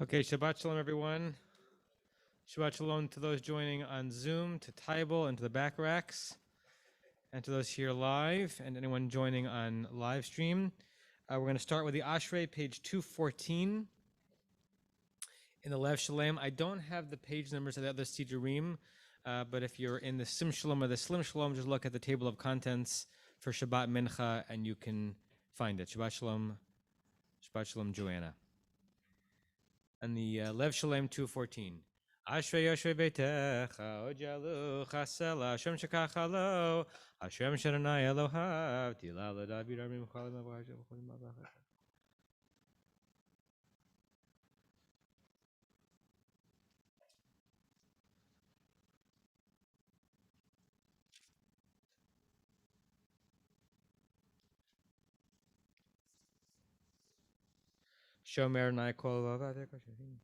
Okay, Shabbat Shalom, everyone. Shabbat Shalom to those joining on Zoom, to Tybal, and to the back racks, and to those here live, and anyone joining on live stream. We're going to start with the Ashrei, page 214 in the Lev Shalem. I don't have the page numbers of the other Sidurim, but if you're in the Sim Shalom or the Slim Shalom, just look at the table of contents for Shabbat Mincha, and you can find it. Shabbat Shalom, Joanna. And the Lev Shalem 214. Ashrei Yoshe Beitecha, Ojalu Chasela, Hashem Shekachalo, Hashem Shadanai Elohav, Tilal David Armim Chalim Avahashem Chalim Avahashem. Shomer Nai Kol Avadek Hashem.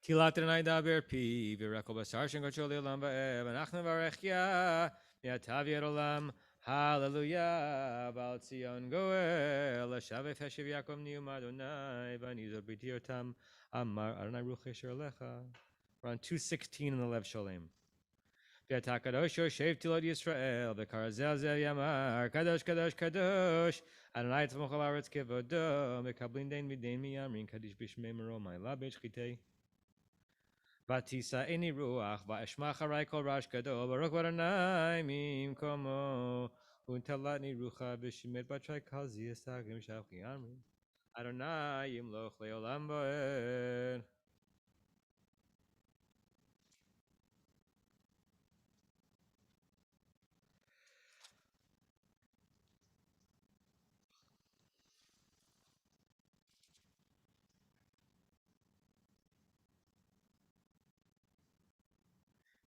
Tilat Nai Daber Pi, Virakol Basar Shem Gachol Elam Ba'ev, Anachnu Varechya, Yatav Yerolam, Hallelujah, Baal Tzion Goel, Shavef Hashiv Yaakov Niyum Adonai, Vanizor B'Tiotam, Amar Adonai Ruch Yisher Lecha. We're on 216 in the Lev Sholem. V'ata kadosh yoshev tilot Yisrael, v'karazel zel yamar, kadosh, kadosh, kadosh, Adonai tzmoch al haaretz kevodo, v'kablin dein v'dein miyamrin, kadish b'shmei meromai, la b'shchitei. V'tisa eni ruach, v'eshmach harai kol rash gadol, baruch v'Adonai mimkomo, u'ntalatni rucha b'shimet b'trai kal ziyasagim shavchi amrin, Adonai yimloch le'olam bo'ed.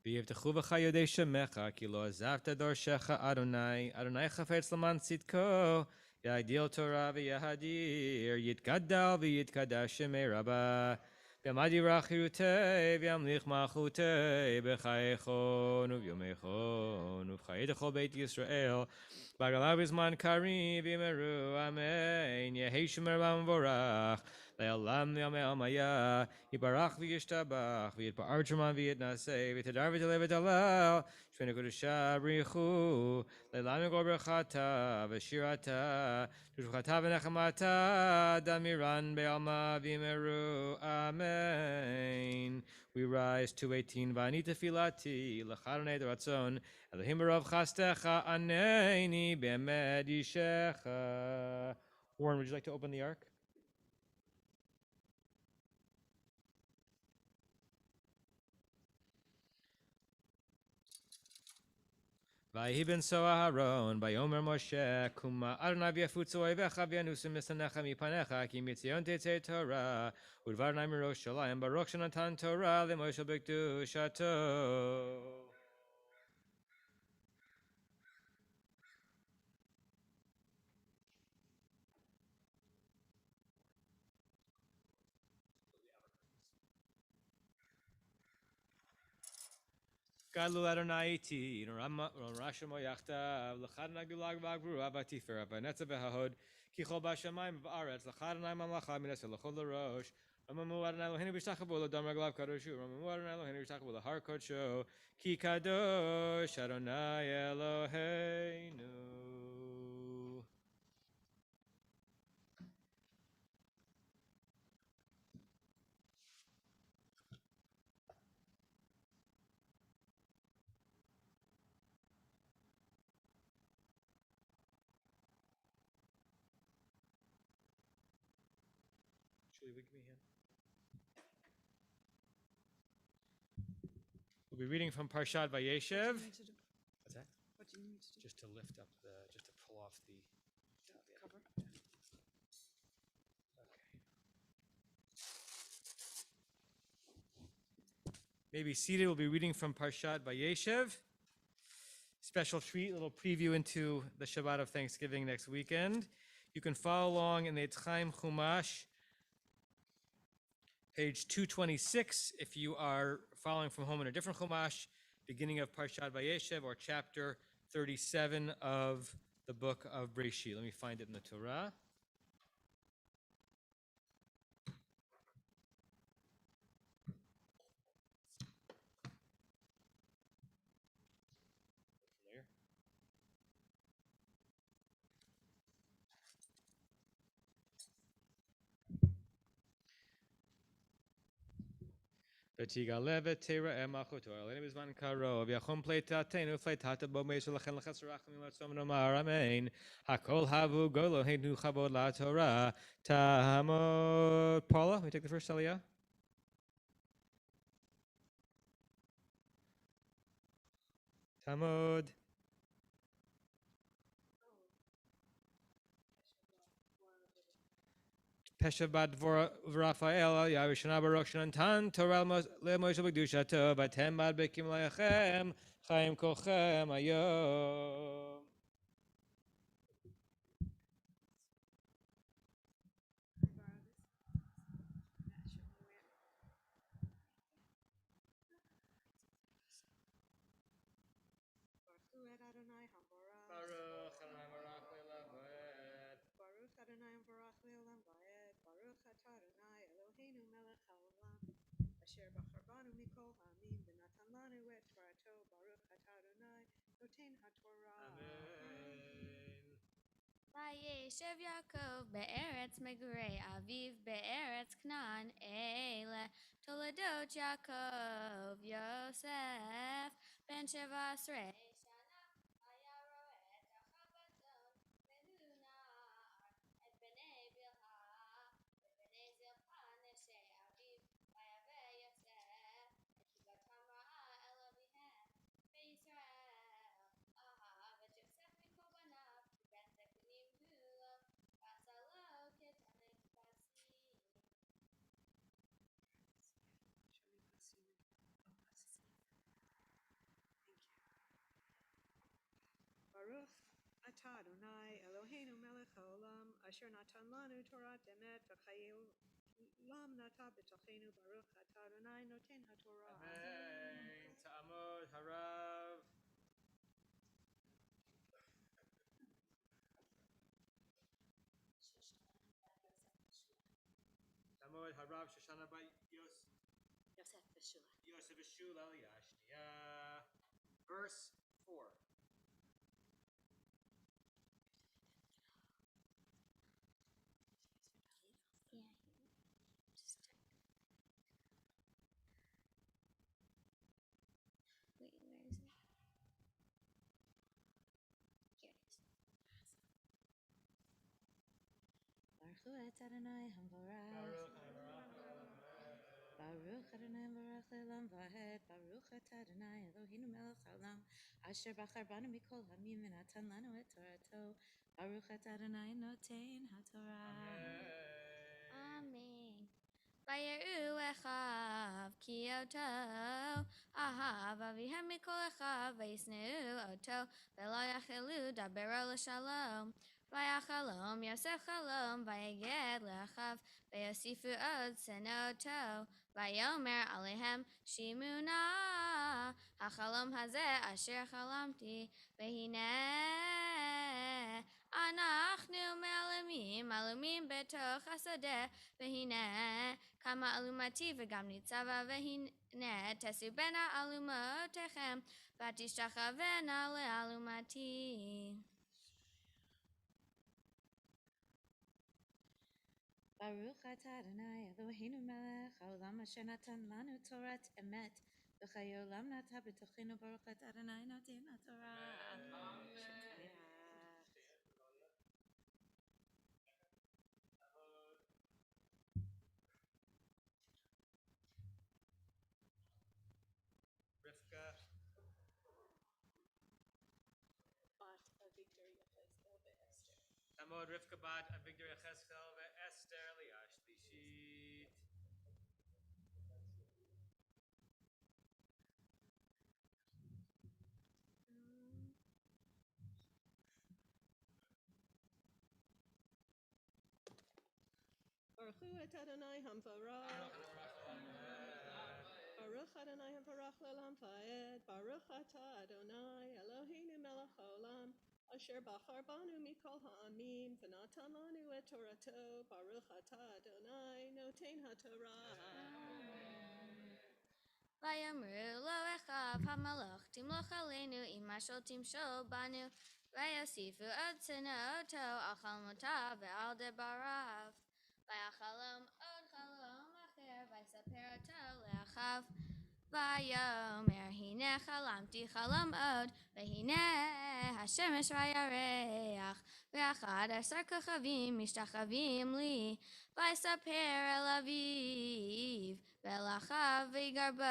ויבטחו בך יודעי שמך, כי לא עזבת דורשך אדוני, אדוני חפץ למען צדקו, יגדיל תורה ויהדיר, יתגדל ויתקדש שמי רבה, ועמד ירח חירותי, וימליך מלכותי, בחייכון וביומייכון, ובחיי כל בית ישראל, בגלה בזמן קריב, יאמרו אמן, יהי שמר ומבורך, לעולם ימי עמיה, יברך וישתבח, ויתפאר שמן ויתנשא, ותדר ותלה ותלל, שמי קדושה בריחו, לעולם יגור ברכתה ושירתה, תשבחתה ונחמתה, דמירן בעלמה ויאמרו אמן. We rise 218, ואני תפילתי, לך אדוני דרצון, אלוהים ברוב חסדך, ענני באמת אישך. Warren, would you like to open the ark? ויהי בנשוא אהרון, ויאמר משה, קומה אדוני ויפוצו אויביך וינוסו משנאיך מפניך, כי מציון תצא תורה, ודבר אדוני מירושלים, ברוך שנתן תורה למשה בקדושתו. גדלו אדוני איתי, נורשם יחדיו, לך אדוני גדולה והגבורה והתפארה והנצח וההוד, כי כל בשמיים ובארץ, לך אדוני ממלכה מנסה לכל לראש, רממו אדוני אלוהינו וישתחוו לו דם רגליו קדושו, רממו אדוני אלוהינו וישתחוו להר קודשו, כי קדוש אדוני אלוהינו. We'll be reading from Parshat Vayeshev. What's that? What do you need to do? Just to lift up just to pull off the Cover. Okay. Maybe seated. We'll be reading from Parshat Vayeshev. Special treat, a little preview into the Shabbat of Thanksgiving next weekend. You can follow along in the Eitz Chaim Chumash, page 226, if you are following from home in a different Chumash, beginning of Parshat Vayeshev, or chapter 37 of the book of Breshit. Let me find it in the Torah. ותגלה ותראה מלכותו, עלינו בזמן קרוב, יחום פליטתנו פליטת בומי שלכן לחסר רחמים לרצון ונאמר אמן. הכל הבו גולוהינו כבוד לתורה, תעמוד. Paula, we take the first aliyah. תעמוד. פשע בדבור ורפאל, יראשונה ברוך שנתן תורה למשה בקדושתו, ואתם מדבקים לכם, חיים כולכם היום. Adonai Hamborah. Baruch Adonai Baruch Le'olam Va'ed. Baruch Adonai Barach Leolam Vaed. Baruch Atah Adonai Eloheinu Melech Haolam. Asher bachar mikol ha'amim v'natan lanu et Torato. Baruch Atah Adonai Noten HaTorah. Amen. וישב יעקב בארץ מגורי אביו בארץ כנען אלה תולדות יעקב יוסף בן 17 שנה היה רואה את אחיו בצאן והוא נער את בני בלהה ובני זלפה נשי אביו ויבא יוסף את תשובתם רעה אל אביהם בישראל אהב את יוסף מכל בניו בן זקנים הוא לו ועשה לו כתמת כבשים. Baruch Atah Adonai Eloheinu Melech Haolam Asher Natan Lanu Torah Emet V'Chayelam Nata B'Tochenu Baruch Atah Adonai Noten HaTorah. Amen. Ta'amod harav. Ta'amod harav Shoshana Bat יוסף בשולה. Yosef Shul Aliyah Shniya. Verse 4. Wait, where is it? Here it is. Baruch et Adonai Hamvorach. Baruch Adonai Baruch Le'olam Vaed. Baruch et Adonai Eloheinu Melech Haolam Asher bachar banu mikol hamim v'natan lanu et Torato. Baruch et Adonai Noten HaTorah. Amen. ויראו אחיו כי אותו אהב אביהם מכל אחיו וישנאו אותו ולא יכלו דברו לשלום. ויחלום יוסף חלום ויגד לאחיו ויוסיפו עוד שנא אותו ויאמר עליהם שימו נא החלום הזה אשר חלמתי והנה אנחנו מעלומים בתוך השדה והנה קמה אלומתי וגם ניצבה והנה תשאו בין אלומותיכם ותשתחוונה לאלומתי. Baruch atah Adonai Eloheinu melech haolam asher natan lanu Torat emet v'chayolam nata b'tochenu Baruch atah Adonai noten HaTorah. Rivka. Bat Avigdor Yechezkel Esther. Ta'amod Rivka Bat Avigdor Yechezkel Esther Aliyah Shlishit. Baruch et Adonai Hamvorach. Baruch Adonai Hamvorach Le'olam Vaed. Baruch Atah Adonai Eloheinu Melech Haolam Asher bachar banu mikol ha'amim v'natan lanu et Torato. Baruch Atah Adonai Noten HaTorah. ויאמרו לו אחיו המלוך תמלוך עלינו אם משול תמשול בנו ויוסיפו עוד שנא אותו על חלומותיו ועל דבריו. ויחלום עוד חלום אחר ויספר אותו לאחיו. ויאמר הנה חלמתי חלום עוד, והנה השמש והירח, ו11 כוכבים משתחווים לי. ויספר אל אביו ואל אחיו, ויגר בו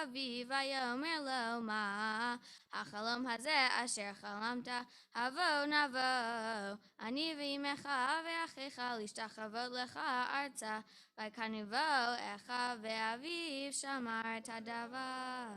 אביו, ויאמר לו מה החלום הזה אשר חלמת? הבוא נבוא אני ואמך ואחיך להשתחוות לך ארצה. ויקרבו אחיו ואביו שמר את הדבר.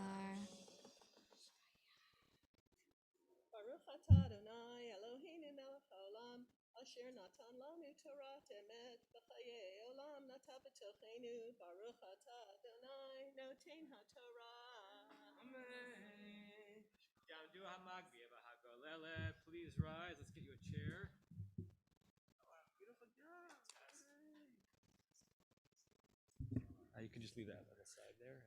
Baruch atah Adonai Eloheinu melech haolam, asher natan lanu Torah emet v'chayei olam nata b'tochenu. Baruch atah Adonai noten haTorah. Amen. Do Hamagbi Bahagolele. Please rise. Let's get you a chair. Beautiful job. You can just leave that on the side there.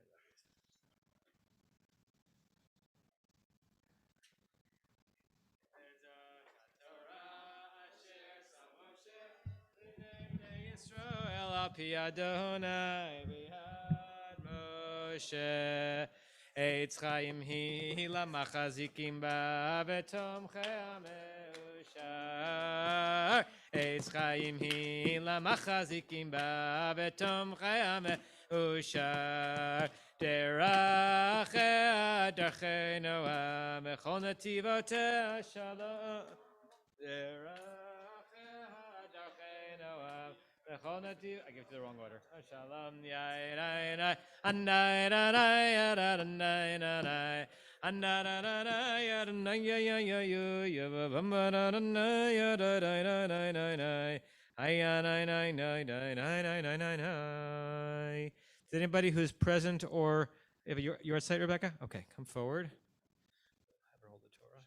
Israel al pi Adonai b'yad Moshe. Eitz Chaim hi lamachazikim ba v'tomchei ha'meushar. Eitz Chaim hi lamachazikim ba v'tomchei ha'meushar. Derachei darchei Noah b'chol nativotei shalom. I give it to the wrong order. Shalom, Is anybody who's present or you're at site, Rebecca? Okay, come forward. Have her hold the Torah.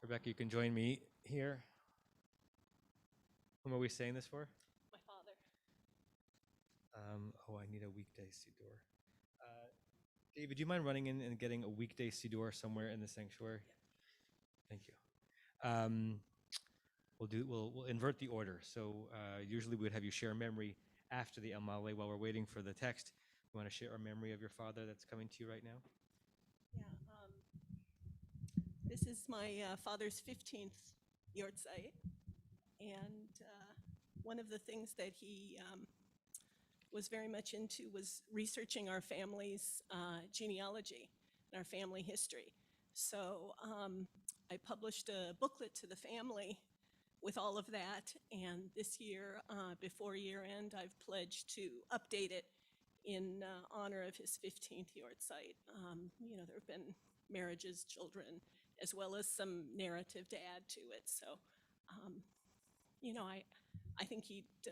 Rebecca, you can join me here. Whom are we saying this for? My father. I need a weekday siddur. David, do you mind running in and getting a weekday siddur somewhere in the sanctuary? Thank you. We'll invert the order. So usually we would have you share a memory after the El Male while we're waiting for the text. You want to share a memory of your father that's coming to you right now? Yeah. This is my father's 15th yortzeit, and one of the things that he was very much into was researching our family's genealogy and our family history. So I published a booklet to the family with all of that, and this year, before year end, I've pledged to update it in honor of his 15th yortzeit. There have been marriages, children, as well as some narrative to add to it. So, I think he'd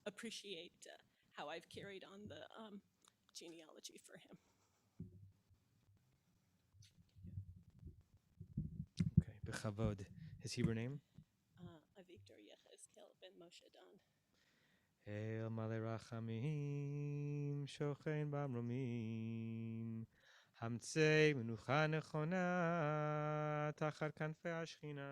appreciate how I've carried on the genealogy for him. Okay, Bechavod. His Hebrew name? Avigdor Yechezkel ben Moshe Dan. El Male Rachamim, Shochen Bamromim, Hamtzei Menucha Nechona, Tachar Kanfei Ashchina,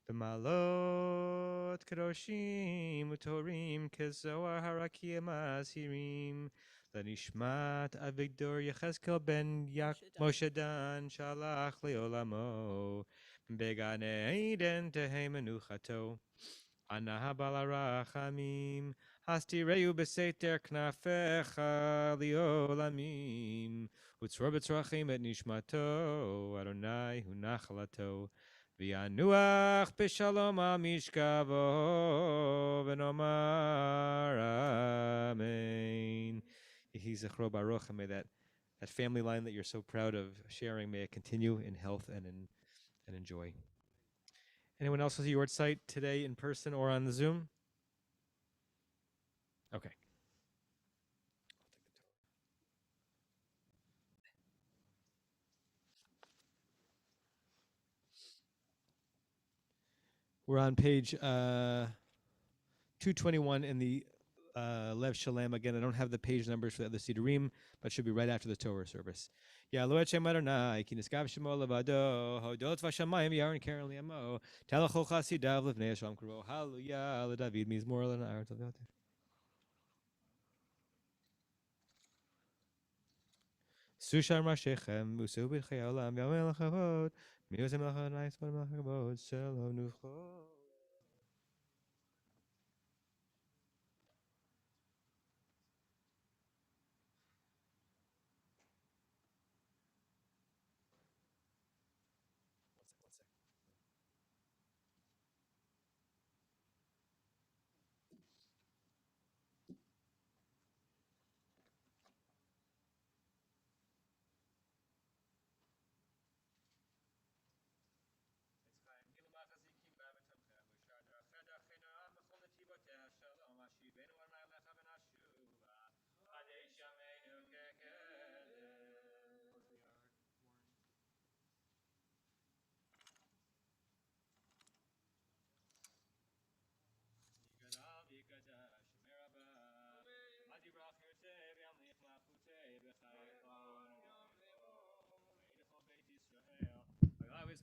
B'malot Kedoshim Utorim, Kezoar Harakim Asirim, Lenishmat Avigdor Yechezkel ben Moshe Dan, Shalach Leolamo, Began Eden Tehei Menuchato. Ana balarachamim, hastireu beseter knafecha liolamim, utzror betzrachim et nishmato, Adonai hu nachalato, v'yanuach b'shalom al mishkavo, v'nomar amen. Yehi zechro baruch, and may that family line that you're so proud of sharing, may it continue in health and in joy. Anyone else with your site today in person or on the Zoom? Okay. We're on page 221 in the Lev Shalem. Again, I don't have the page numbers for the other Sidurim, but it should be right after the Torah service. Ya'alo et Shem Adonai, ki niskav shemo levado, hodot v'shamayim yaron karen li'amo, telachol chasidav levnei Shalom kro, hallelujah, leDavid mizmor le'na'aretz avot. Sushar Mashechem, Musu B'Chayolam, Yamel Chavod, Miuzim Lachadonai, Spod Melchavod, Shalom Nuchot.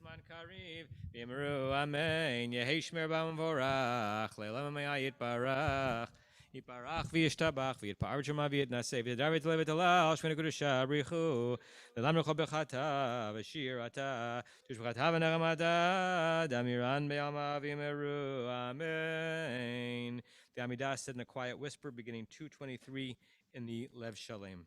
Man Kariv, Yimru Amen, Yehishmer Bam Vorach, Leilam Mayit Barach, Yiparach Vishtabach, V'Yitparjama V'Yitnaseh, V'David Levet Alal, Shmena Gudusha, Brichu, Leilam Rechol Bechata, V'Shirata, Tushbechata V'Neramada, Damiran Be'alma V'Yimru Amen. The Amidah said in a quiet whisper, beginning 223 in the Lev Shalem.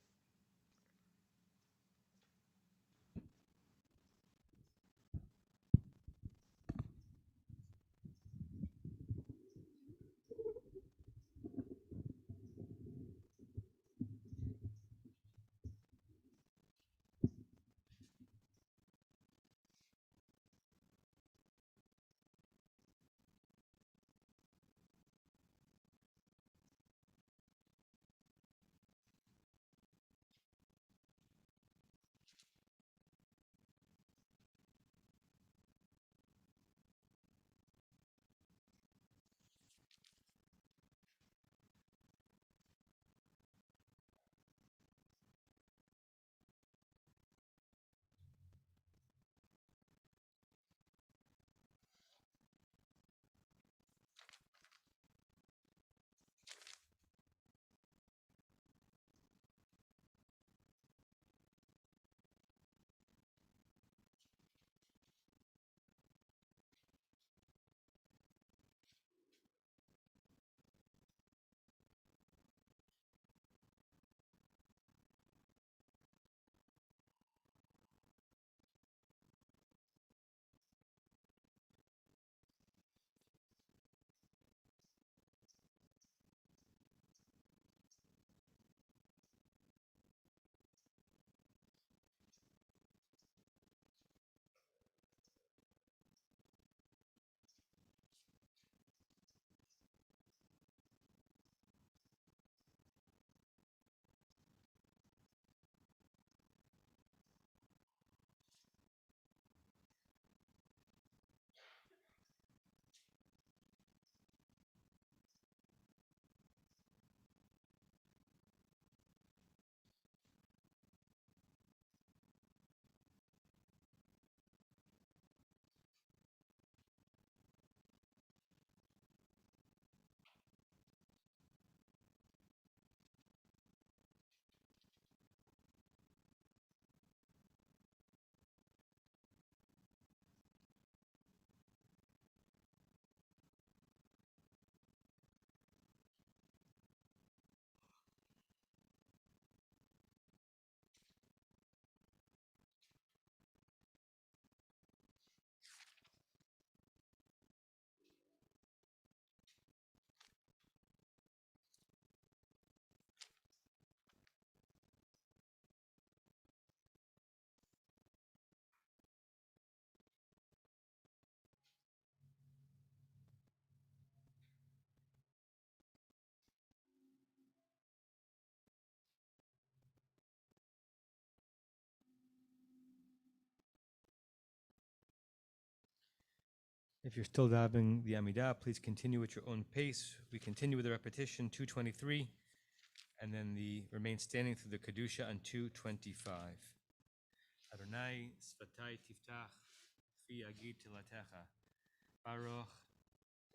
If you're still dabbing the Amidah, please continue at your own pace. We continue with the repetition 223, and then the remain standing through the Kedusha on 225. Adonai Sfatai Tiftach Fi Agid Tilatecha Baruch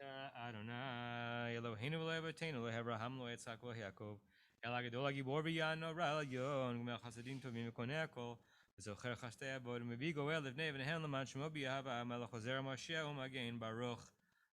Adonai Eloheinu Eloheinu Abraham Lo Yitzchak Lo Yaakov El Agdol Agibor V'Yano Ral Yon Gmel Chasadim Tovim V'Konei Hakol V'Zocher Chashtei Avod Mevi Goel Levnei V'Nehen L'man Shemo B'Yahava Melech Ozer Moshiach U'Magen Baruch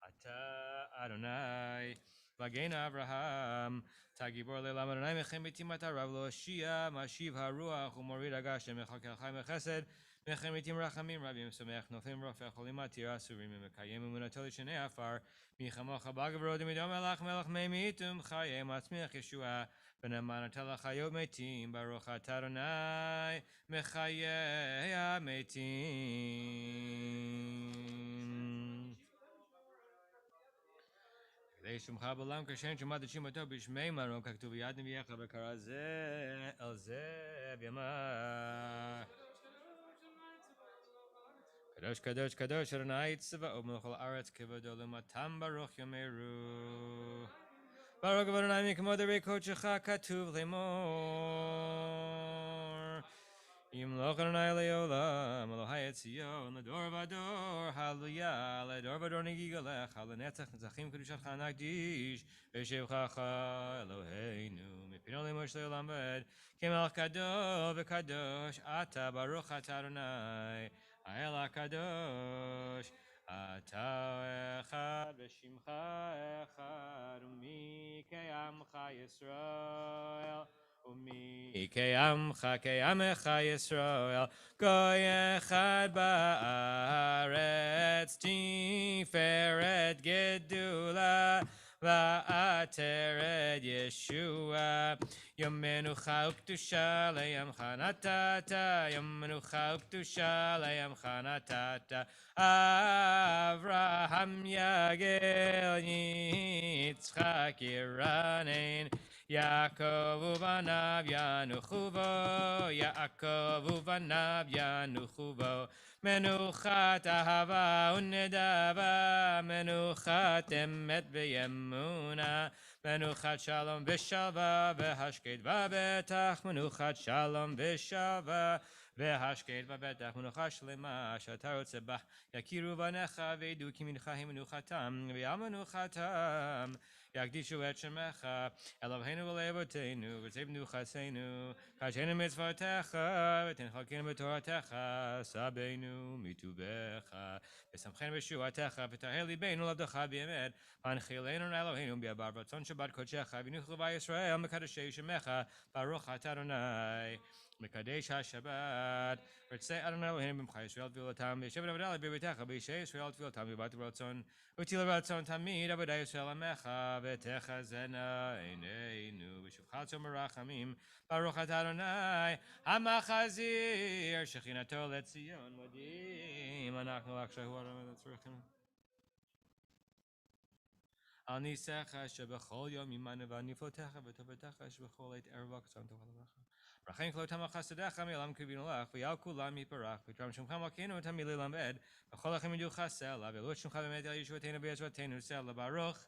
Ata Adonai Vagen Avraham Tagibor Le'Lam Adonai Mechem B'Timat Harav Lo Shia Mashiv Haruach U'Morid Agash Mechak Chai Mechesed Mechem B'Tim Rachamim Rabim Somech Nofim Rofech Cholim Atir Asurim Mekayem Emunato L'Shnei Afar Michamocha Bagavrod Midom Melach Melach Meimitum Chayem Atzmiach Yeshua Benaman Telach Hayot Meitim Baruch Atah Adonai Mechayei HaMeitim כדי שמך בעולם כשם שמעת שמתו בשמי מרום ככתוב יד נביאך וקרא זה אל זה בימה קדוש קדוש קדוש אדוני צבאו מלך כל הארץ כבודו לעומתם ברוך יאמרו ברוך אדוני מכבוד דברי קודשך כתוב לאמור ימלוך אדוני לעולם אלוהי ציון לדור ודור הללויה לדור ודור נגיגה לך לנצח נצחים קדושתך נקדיש בשבחך אלוהינו מפינו למשה לעולם ועד כמלך גדול וקדוש אתה ברוך אתה אדוני האל הקדוש אתה אחד ושמך אחד ומי כעמך ישראל ומי כעמך כעמך ישראל גוי אחד בארץ תפארת גדולה ועטרת ישועה יום מנוחה וקדושה לימך נתת יום מנוחה וקדושה לימך נתת אברהם יגל יצחק ירנן יעקב ובניו ינוחו בו יעקב ובניו ינוחו בו מנוחת אהבה ונדבה מנוחת אמת ואמונה מנוחת שלום ושלווה והשקט בבטח מנוחת שלום ושלווה והשקט בבטח מנוחה שלמה שאתה רוצה בה יכירו בניך וידעו כי מנחה היא מנוחתם ועל מנוחתם יקדישו את שמך אלוהינו ולאבותינו וצב מנוחתנו קדשנו מצוותיך ותנחלקנו בתורתך סבנו מטובך ושמחנו בשורתך וטהר ליבנו לעבדך באמת והנחילנו לאלוהינו בעבר רצון שבת קודשך ונוכל בישראל מקדשי שמך ברוך אתה אדוני מקדש השבת רצה אדוני אלוהינו במך ישראל תפילתם וישב עבודה בביתך בישי ישראל תפילתם ובת ברצון ותהי לרצון תמיד עבודה ישראל עמך ותחזינה עינינו בשובך צום ברחמים ברוך אתה אדוני המחזיר שכינתו לציון מודים אנחנו רק שבוע לצריכים על ניסך שבכל יום עמנו ונפלותיך וטובתך שבכל עת ערב וקצון תוכל לך רחם כלותם על חסדיך מעולם קרבינו לך ועל כולם יפרח ותרם שמך מלכנו ותמיד ללמד וכל לכם ידעו סלע ועלות שמך באמת על ישועתנו וישועתנו סלע ברוך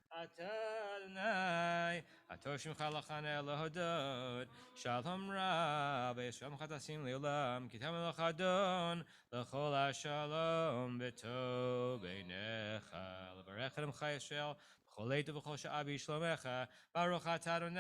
אתה אדוני הטוב שמך לכנה להודות שלום רב וישוע תשים לעולם כי אתה מלך אדון לכל השלום בטוב עיניך לברך את עמך ישראל בכל עת ובכל שעה בשלומך ברוך אתה אדוני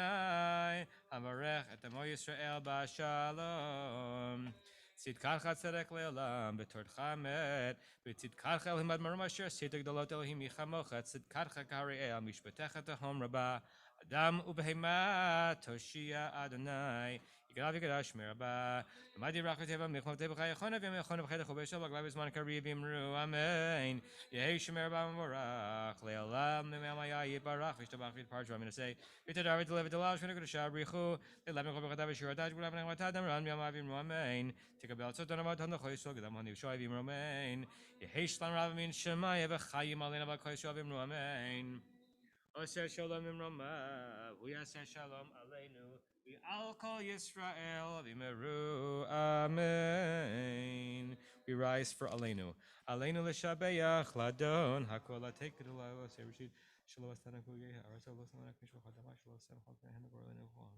המברך את עמו ישראל בשלום צדקתך צדק לעולם בתורתך אמת וצדקתך אלוהים עד מרום אשר עשית גדולות אלוהים מחמוך צדקתך כאריאל משפטך תהום רבה אדם ובהמה תושיע אדוני יקרב יקדש מרבה למד יברח וטבע מלחמת טבעך יכונה ויום יכונה בחדר חובש לגבי בזמן קריב אמרו אמן יהי שמר בה מבורך לעולם ממליה יתברך וישתבח ויתפאר שבה מנסה ותדר ותלב ותלב שכנה קדושה בריחו ללב מכל ברכתה ושירתה שגולה ונחמתה דמרן ביום אביב אמן תקבל עצות דונבות הלכו יסוד קדם הניב שוי ואמרו אמן יהי שלום רב מן שמיה וחיים עלינו והכל ישוע ואמרו אמן עושה שלום אמרו מה הוא יעשה שלום עלינו Al kol Yisrael v'meru amen. We rise for Aleinu. Aleinu l'shabeach ladon hakol take it alo serishit shalom astana kugei ha'aretz lo sanak mishva chadama shalom sen chol kehem gorlenu chol.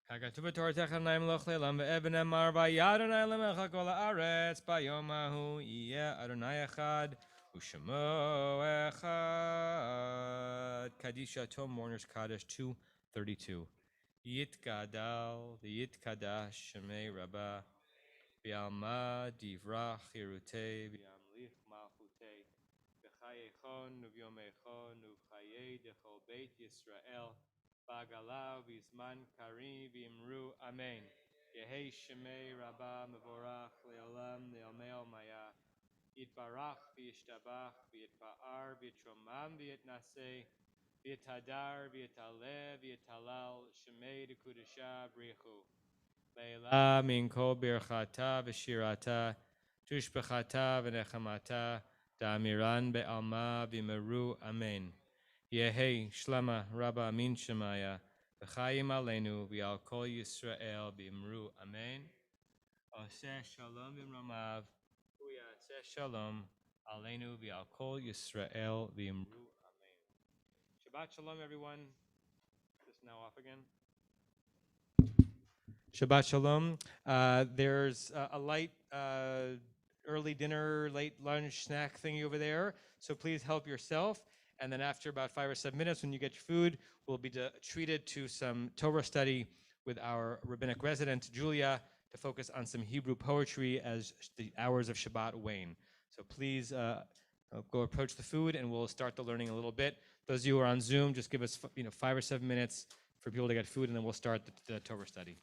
Hagatuva Torah Techanaim Loch Lelam ve'Eben Emar va'Yadonai Lemecha kol haaretz b'yom hahu yeh Adonai Echad u'Shemo Echad. Kadisha Tom Mourners Kaddish 232. Yitgadal v'Yitkadash Shemei Rabbah v'Alma Divrach Yerutei v'Amlich Malchutei v'Chayechon u'Vyomechon u'Chayei dechol Beit Yisrael Bagalav Bizman Karim Vimru Amen. Yehi Shemei Rabba Mevorach Leolam Leomeo Maya Yitbarach V'Yishtabach V'Yitpa'ar V'Yitromam V'Yitnaseh V'Yitadar V'Yitaleh V'Yitalal Shemei Dekudesha Brichu Leila Min Kol Birchata V'Shirata Tushbechata V'Nechamata Da'amiran Be'alma V'Meru Amen. Yehi Shlema Rabba Min Shemaya V'Chaim Aleinu V'Al Kol Yisrael V'Imru Amen. Oseh Shalom V'Mramav Uyaseh Shalom Aleinu V'Al Kol Yisrael V'Imru Amen. Shabbat Shalom, everyone. Just now off again. Shabbat Shalom. There's a light early dinner, late lunch snack thingy over there. So please help yourself. And then after about 5 or 7 minutes, when you get your food, we'll be treated to some Torah study with our rabbinic resident, Julia, to focus on some Hebrew poetry as the hours of Shabbat wane. So please go approach the food, and we'll start the learning a little bit. Those of you who are on Zoom, just give us 5 or 7 minutes for people to get food, and then we'll start the Torah study.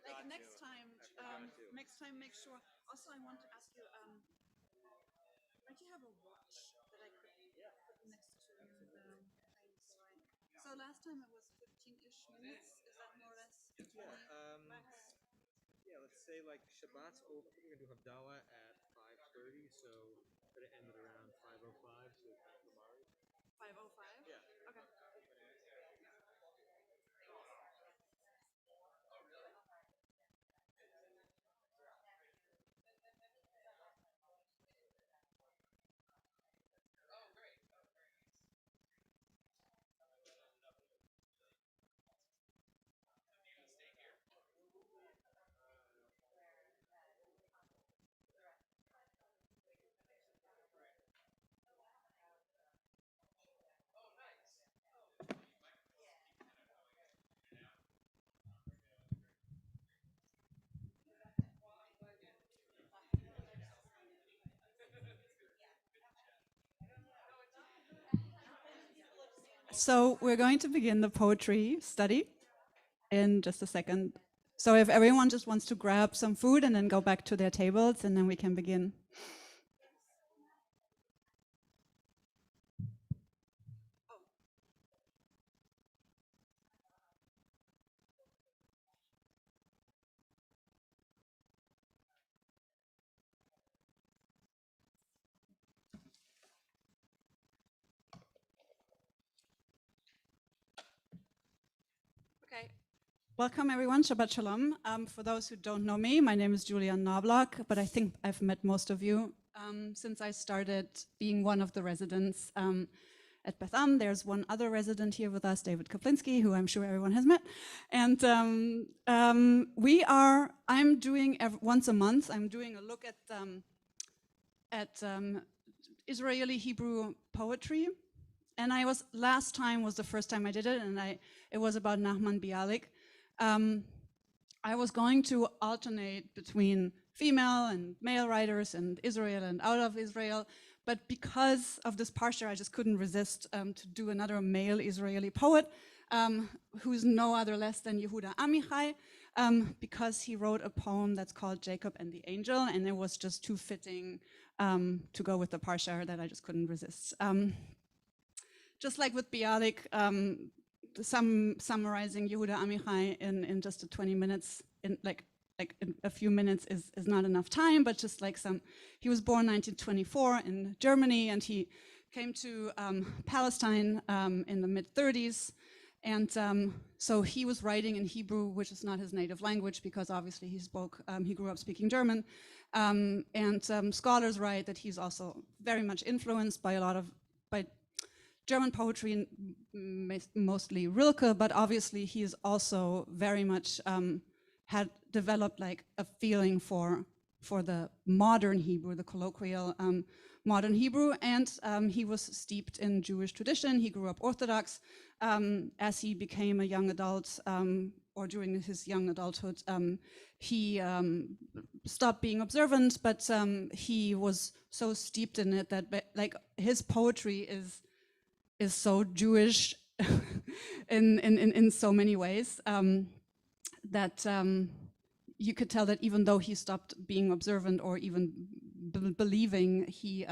Like next time, make sure. Also, I want to ask you, don't you have a watch that I could put next to the things? So last time it was 15-ish minutes. Is that more or less? Max? Yeah, let's say like Shabbat's over. I think we're gonna do Havdalah at 5:30, so we're gonna end at around 5:05. So tomorrow. 5:05. Yeah. Okay. So we're going to begin the poetry study in just a second. So if everyone just wants to grab some food and then go back to their tables, and then we can begin. Okay. Welcome everyone, Shabbat Shalom. For those who don't know me, my name is Julian Knobloch, but I think I've met most of you since I started being one of the residents at Beth Am. There's one other resident here with us, David Kaplinsky, who I'm sure everyone has met. And I'm doing once a month, I'm doing a look at Israeli Hebrew poetry. And last time was the first time I did it, and it was about Nachman Bialik. I was going to alternate between female and male writers and Israel and out of Israel, but because of this parsha, I just couldn't resist to do another male Israeli poet, who's no other less than Yehuda Amichai, because he wrote a poem that's called Jacob and the Angel, and it was just too fitting to go with the parsha that I just couldn't resist. Just like with Bialik, summarizing Yehuda Amichai in just 20 minutes, in a few minutes is not enough time, but just like he was born 1924 in Germany, and he came to Palestine in the mid-30s. And so he was writing in Hebrew, which is not his native language, because obviously he grew up speaking German. And scholars write that he's also very much influenced by by German poetry, mostly Rilke, but obviously he is also very much had developed like a feeling for the modern Hebrew, the colloquial modern Hebrew, and he was steeped in Jewish tradition. He grew up Orthodox. As he became a young adult, or during his young adulthood, he stopped being observant, but he was so steeped in it that like his poetry is so Jewish in so many ways, that you could tell that even though he stopped being observant or even believing, he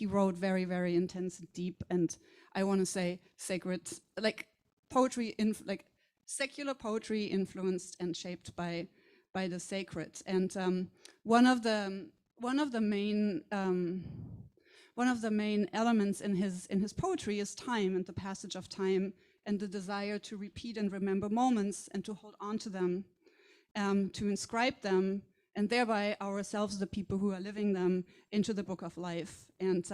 wrote very, very intense, deep, and I want to say sacred, like poetry, like secular poetry influenced and shaped by the sacred. And one of the main elements in his poetry is time and the passage of time and the desire to repeat and remember moments and to hold on to them, to inscribe them, and thereby ourselves, the people who are living them, into the book of life. And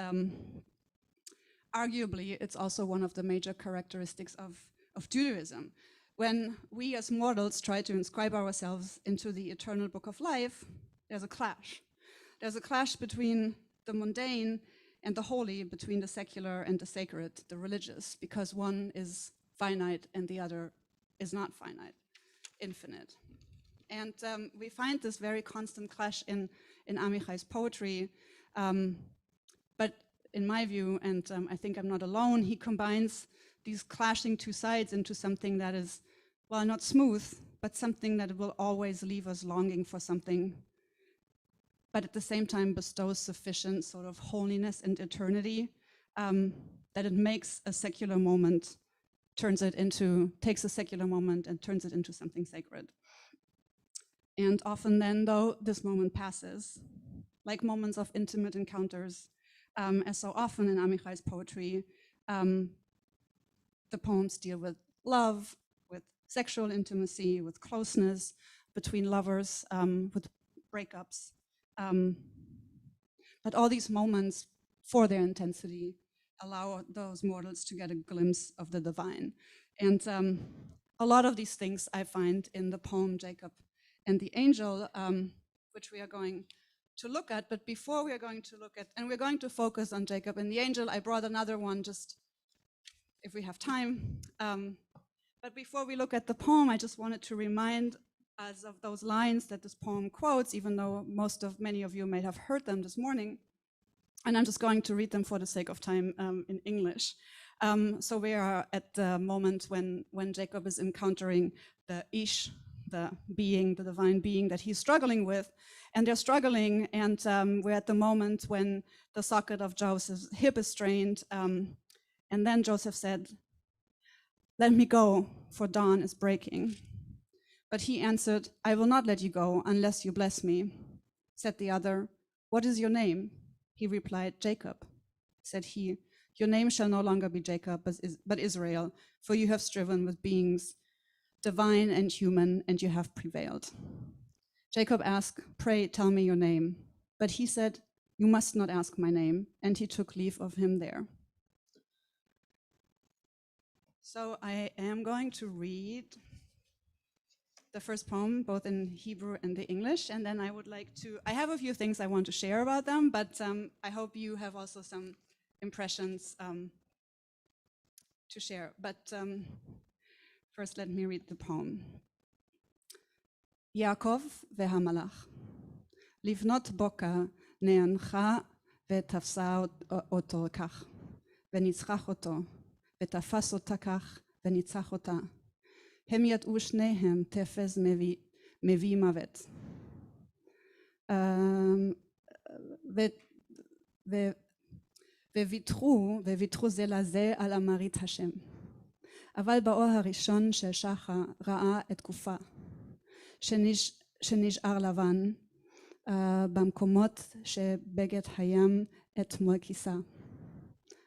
arguably, it's also one of the major characteristics of Judaism. When we as mortals try to inscribe ourselves into the eternal book of life, there's a clash. There's a clash between the mundane and the holy, between the secular and the sacred, the religious, because one is finite and the other is not finite, infinite. And we find this very constant clash in Amichai's poetry. But in my view, and I think I'm not alone, he combines these clashing two sides into something that is, well, not smooth, but something that will always leave us longing for something, but at the same time bestows sufficient sort of holiness and eternity that it makes a secular moment, takes a secular moment and turns it into something sacred. And often then, though, this moment passes, like moments of intimate encounters, as so often in Amichai's poetry, the poems deal with love, with sexual intimacy, with closeness between lovers, with breakups. But all these moments, for their intensity, allow those mortals to get a glimpse of the divine. And a lot of these things I find in the poem Jacob and the Angel, which we are going to look at. But before we are going to look at, and we're going to focus on Jacob and the Angel, I brought another one just if we have time. But before we look at the poem, I just wanted to remind us of those lines that this poem quotes, even though many of you may have heard them this morning. And I'm just going to read them for the sake of time in English. So we are at the moment when Jacob is encountering the Ish, the being, the divine being that he's struggling with. And they're struggling, and we're at the moment when the socket of Joseph's hip is strained. And then Joseph said, "Let me go, for dawn is breaking." But he answered, "I will not let you go unless you bless me." Said the other, "What is your name?" He replied, "Jacob." Said he, "Your name shall no longer be Jacob, but Israel, for you have striven with beings divine and human, and you have prevailed." Jacob asked, "Pray tell me your name." But he said, "You must not ask my name," and he took leave of him there. So I am going to read the first poem, both in Hebrew and the English, and then I have a few things I want to share about them, but I hope you have also some impressions to share. But first, let me read the poem. Yaakov ve'hamalach, livnot boka ne'ancha ve'tafsa oto kach, ve'nitzchach oto, ve'tafas ota kach, ve'nitzchach ota. הם ידעו שניהם תפס מביא מוות. וויתרו זה לזה על אמרית השם. אבל באור הראשון של שחר ראה את גופה, שנשאר לבן במקומות שבגד הים אתמול כיסה.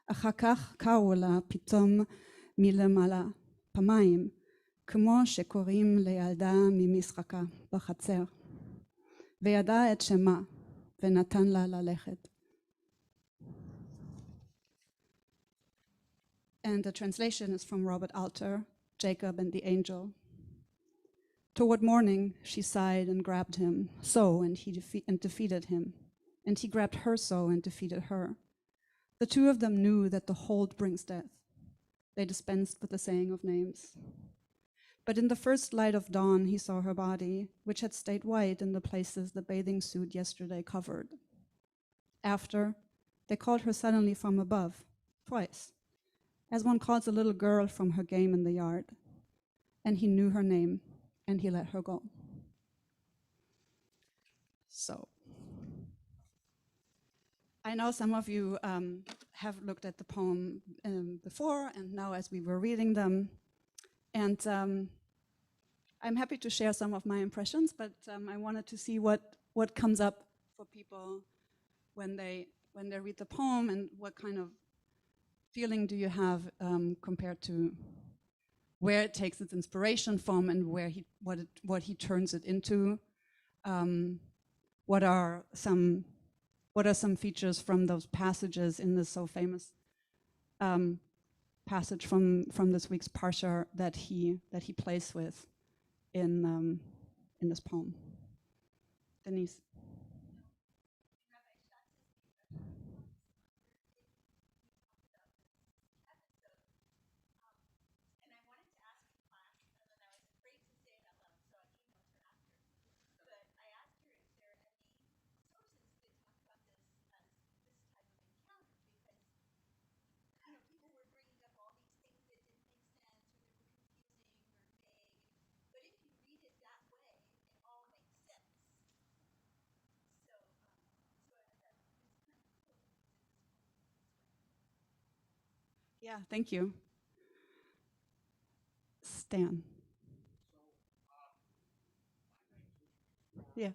אחר כך קראו לה פתאום מלמעלה פעמיים, כמו שקוראים לילדה ממשחקה בחצר, וידע את שמה ונתן לה ללכת. And the translation is from Robert Alter, Jacob and the Angel. Toward morning, she sighed and grabbed him, and he defeated him. And he grabbed her and defeated her. The two of them knew that the hold brings death. They dispensed with the saying of names. But in the first light of dawn, he saw her body, which had stayed white in the places the bathing suit yesterday covered. After, they called her suddenly from above, twice, as one calls a little girl from her game in the yard. And he knew her name, and he let her go. So, I know some of you have looked at the poem before, and now as we were reading them. And I'm happy to share some of my impressions, but I wanted to see what comes up for people when they read the poem, and what kind of feeling do you have compared to where it takes its inspiration from, and what he turns it into. What are some features from those passages in this so famous passage from this week's Parsha that he plays with in this poem? Denise. Yeah, thank you. Stan. Yeah.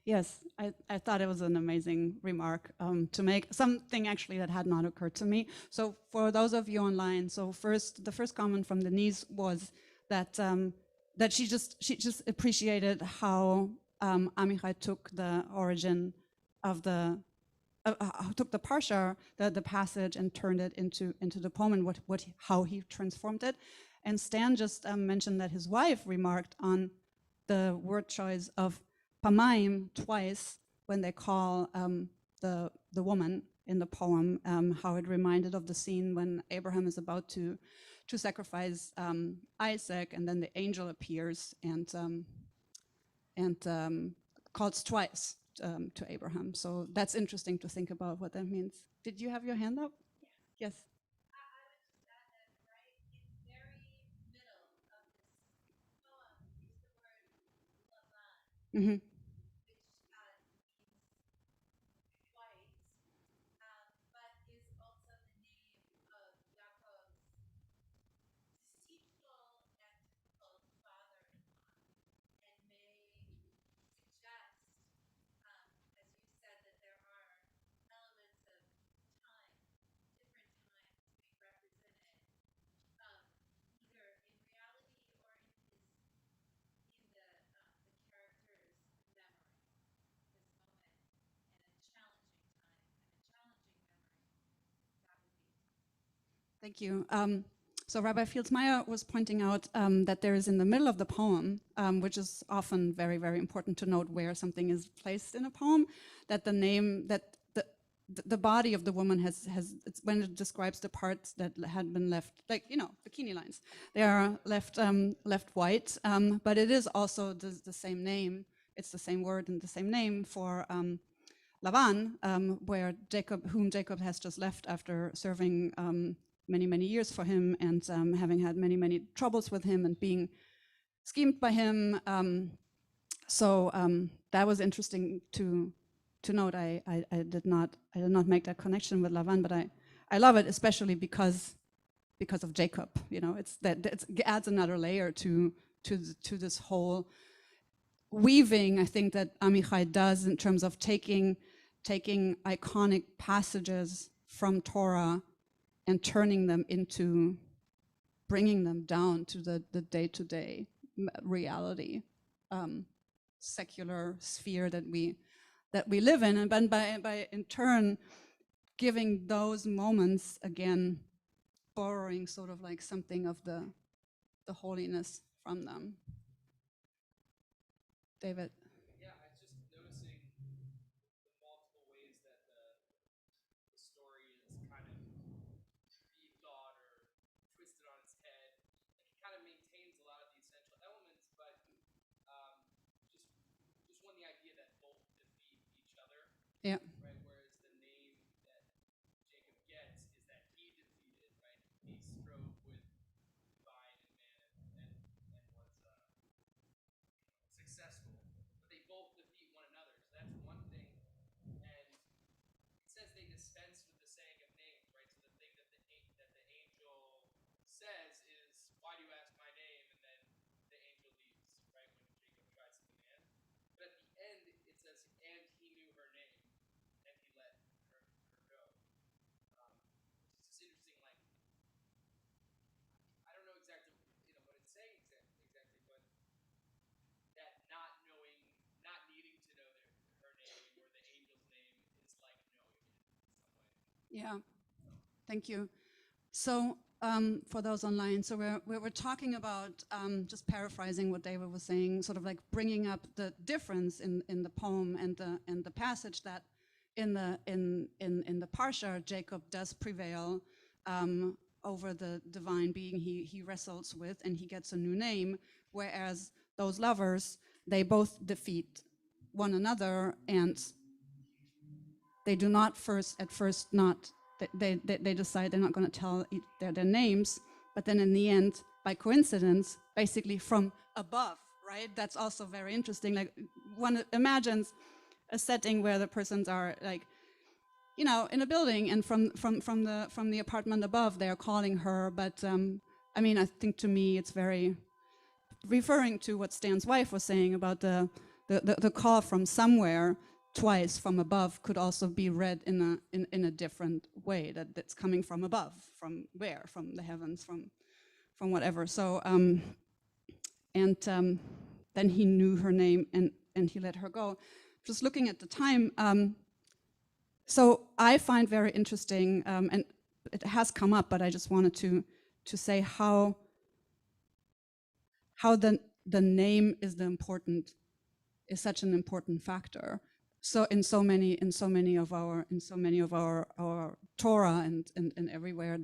Yes, I thought it was an amazing remark to make, something actually that had not occurred to me. So for those of you online, so the first comment from Denise was that that she just appreciated how Amichai took the origin of the took the parsha, the passage, and turned it into the poem, and how he transformed it. And Stan just mentioned that his wife remarked on the word choice of pamayim twice when they call the woman in the poem, how it reminded of the scene when Abraham is about to sacrifice Isaac, and then the angel appears and calls twice to Abraham. So that's interesting to think about what that means. Did you have your hand up? Yes. Mm-hmm. Thank you. So Rabbi Fields-Meyer was pointing out that there is in the middle of the poem, which is often very, very important to note where something is placed in a poem, that the name, that the body of the woman it's when it describes the parts that had been left, like, bikini lines, they are left white, but it is also the same name, it's the same word and the same name for Lavan, whom Jacob has just left after serving many, many years for him, and having had many, many troubles with him and being schemed by him. So that was interesting to note. I did not make that connection with Lavan, but I love it, especially because of Jacob. It adds another layer to this whole weaving, I think, that Amichai does in terms of taking iconic passages from Torah and turning them into, bringing them down to the day-to-day reality, secular sphere that we live in, and then by in turn giving those moments again, borrowing sort of like something of the holiness from them. David. Yeah. Yeah, thank you. So for those online, so we're talking about, just paraphrasing what David was saying, sort of like bringing up the difference in the poem and the passage, that in the parsha, Jacob does prevail over the divine being he wrestles with, and he gets a new name. Whereas those lovers, they both defeat one another, and they do not at first not they decide they're not going to tell their names, but then in the end, by coincidence, basically from above, right? That's also very interesting. Like one imagines a setting where the persons are like, you know, in a building, and from the apartment above, they are calling her. But I mean, I think to me, it's very referring to what Stan's wife was saying about the call from somewhere twice from above could also be read in a different way, that's coming from above, from where, from the heavens, from whatever. So then he knew her name, and he let her go. Just looking at the time, so I find very interesting, and it has come up, but I just wanted to say how the name is such an important factor. So in so many of our Torah and everywhere,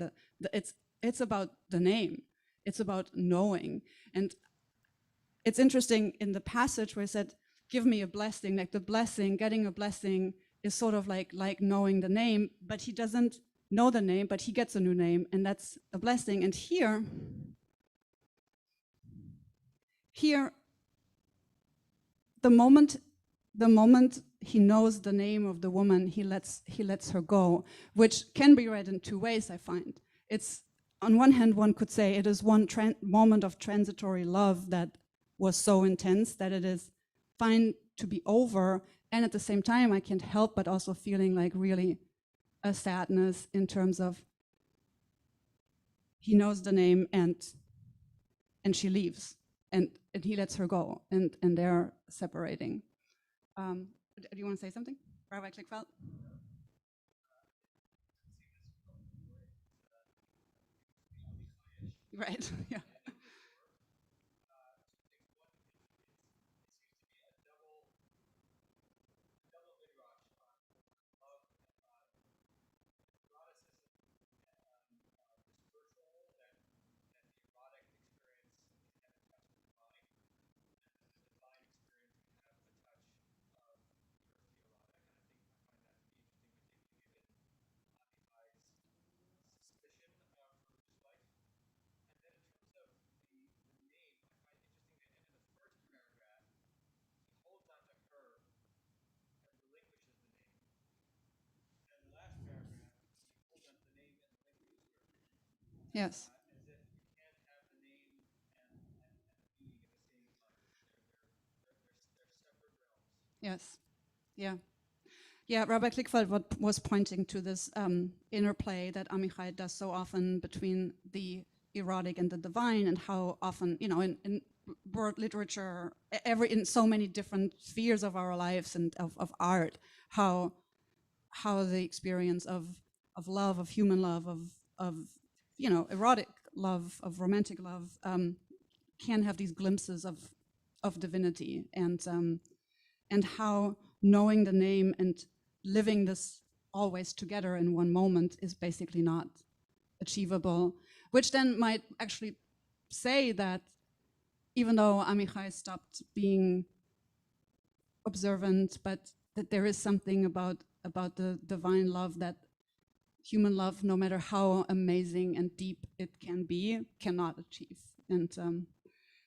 it's about the name. It's about knowing. And it's interesting in the passage where it said, "Give me a blessing." Like the blessing, getting a blessing is sort of like knowing the name, but he doesn't know the name, but he gets a new name, and that's a blessing. And here, the moment he knows the name of the woman, he lets her go, which can be read in two ways. I find it's, on one hand, one could say it is one moment of transitory love that was so intense that it is fine to be over, and at the same time, I can't help but also feeling like really a sadness in terms of he knows the name, and she leaves, and he lets her go, and they're separating. Do you want to say something, Rabbi Klickfeld? Right. Yeah. Yes. Yes. Yeah. Yeah, Rabbi Klickfeld was pointing to this interplay that Amichai does so often between the erotic and the divine, and how often, you know, in word literature, in so many different spheres of our lives and of art, how the experience of love, of human love, of you know, erotic love, of romantic love, can have these glimpses of divinity, and how knowing the name and living this always together in one moment is basically not achievable, which then might actually say that even though Amichai stopped being observant, but that there is something about the divine love that human love, no matter how amazing and deep it can be, cannot achieve. And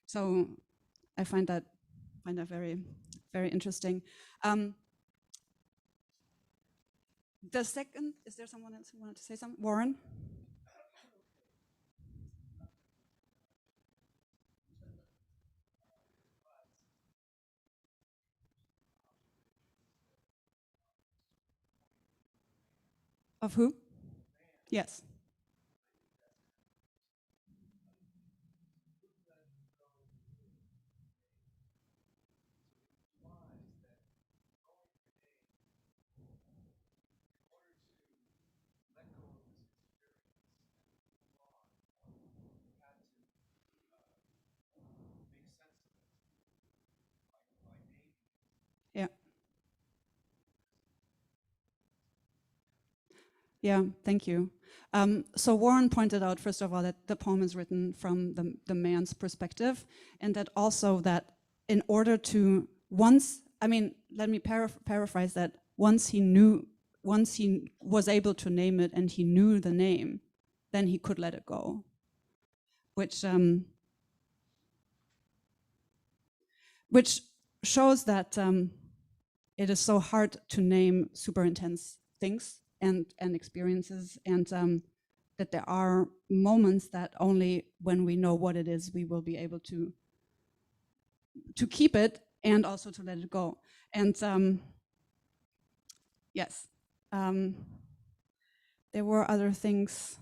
so I find that very, very interesting. The second, is there someone else who wanted to say something? Warren? Of who? Yes. Yeah. Yeah, thank you. So Warren pointed out, first of all, that the poem is written from the man's perspective, and that also that in order to let me paraphrase that, once he was able to name it and he knew the name, then he could let it go, which shows that it is so hard to name super intense things and experiences, and that there are moments that only when we know what it is we will be able to keep it and also to let it go. And yes, there were other things.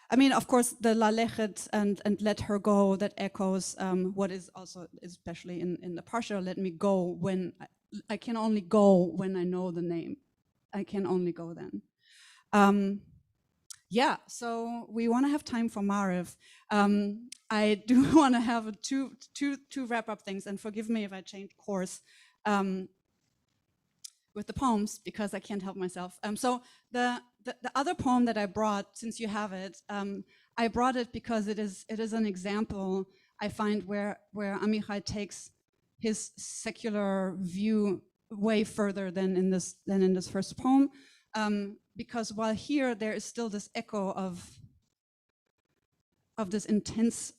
I mean, of course, the la lechet and let her go, that echoes what is also, especially in the parsha, let me go when I can only go when I know the name. I can only go then. Yeah, so we want to have time for Mariv. I do want to have two wrap-up things, and forgive me if I change course with the poems, because I can't help myself. So the other poem that I brought, since you have it, I brought it because it is an example, I find, where Amichai takes his secular view way further than in this first poem. Because while here there is still this echo of this intense,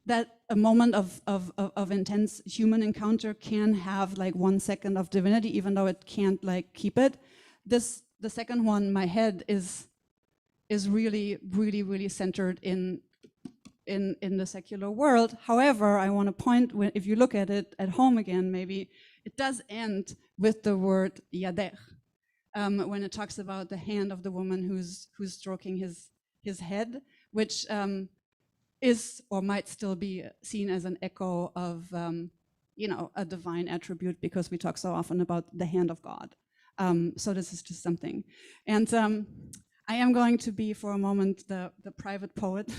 that a moment of intense human encounter can have like 1 second of divinity, even though it can't like keep it. The second one, my head is really centered in the secular world. However, I want to point, if you look at it at home again, maybe it does end with the word yadech, when it talks about the hand of the woman who's stroking his head, which is or might still be seen as an echo of a divine attribute, because we talk so often about the hand of God. So this is just something. And I am going to be for a moment the private poet.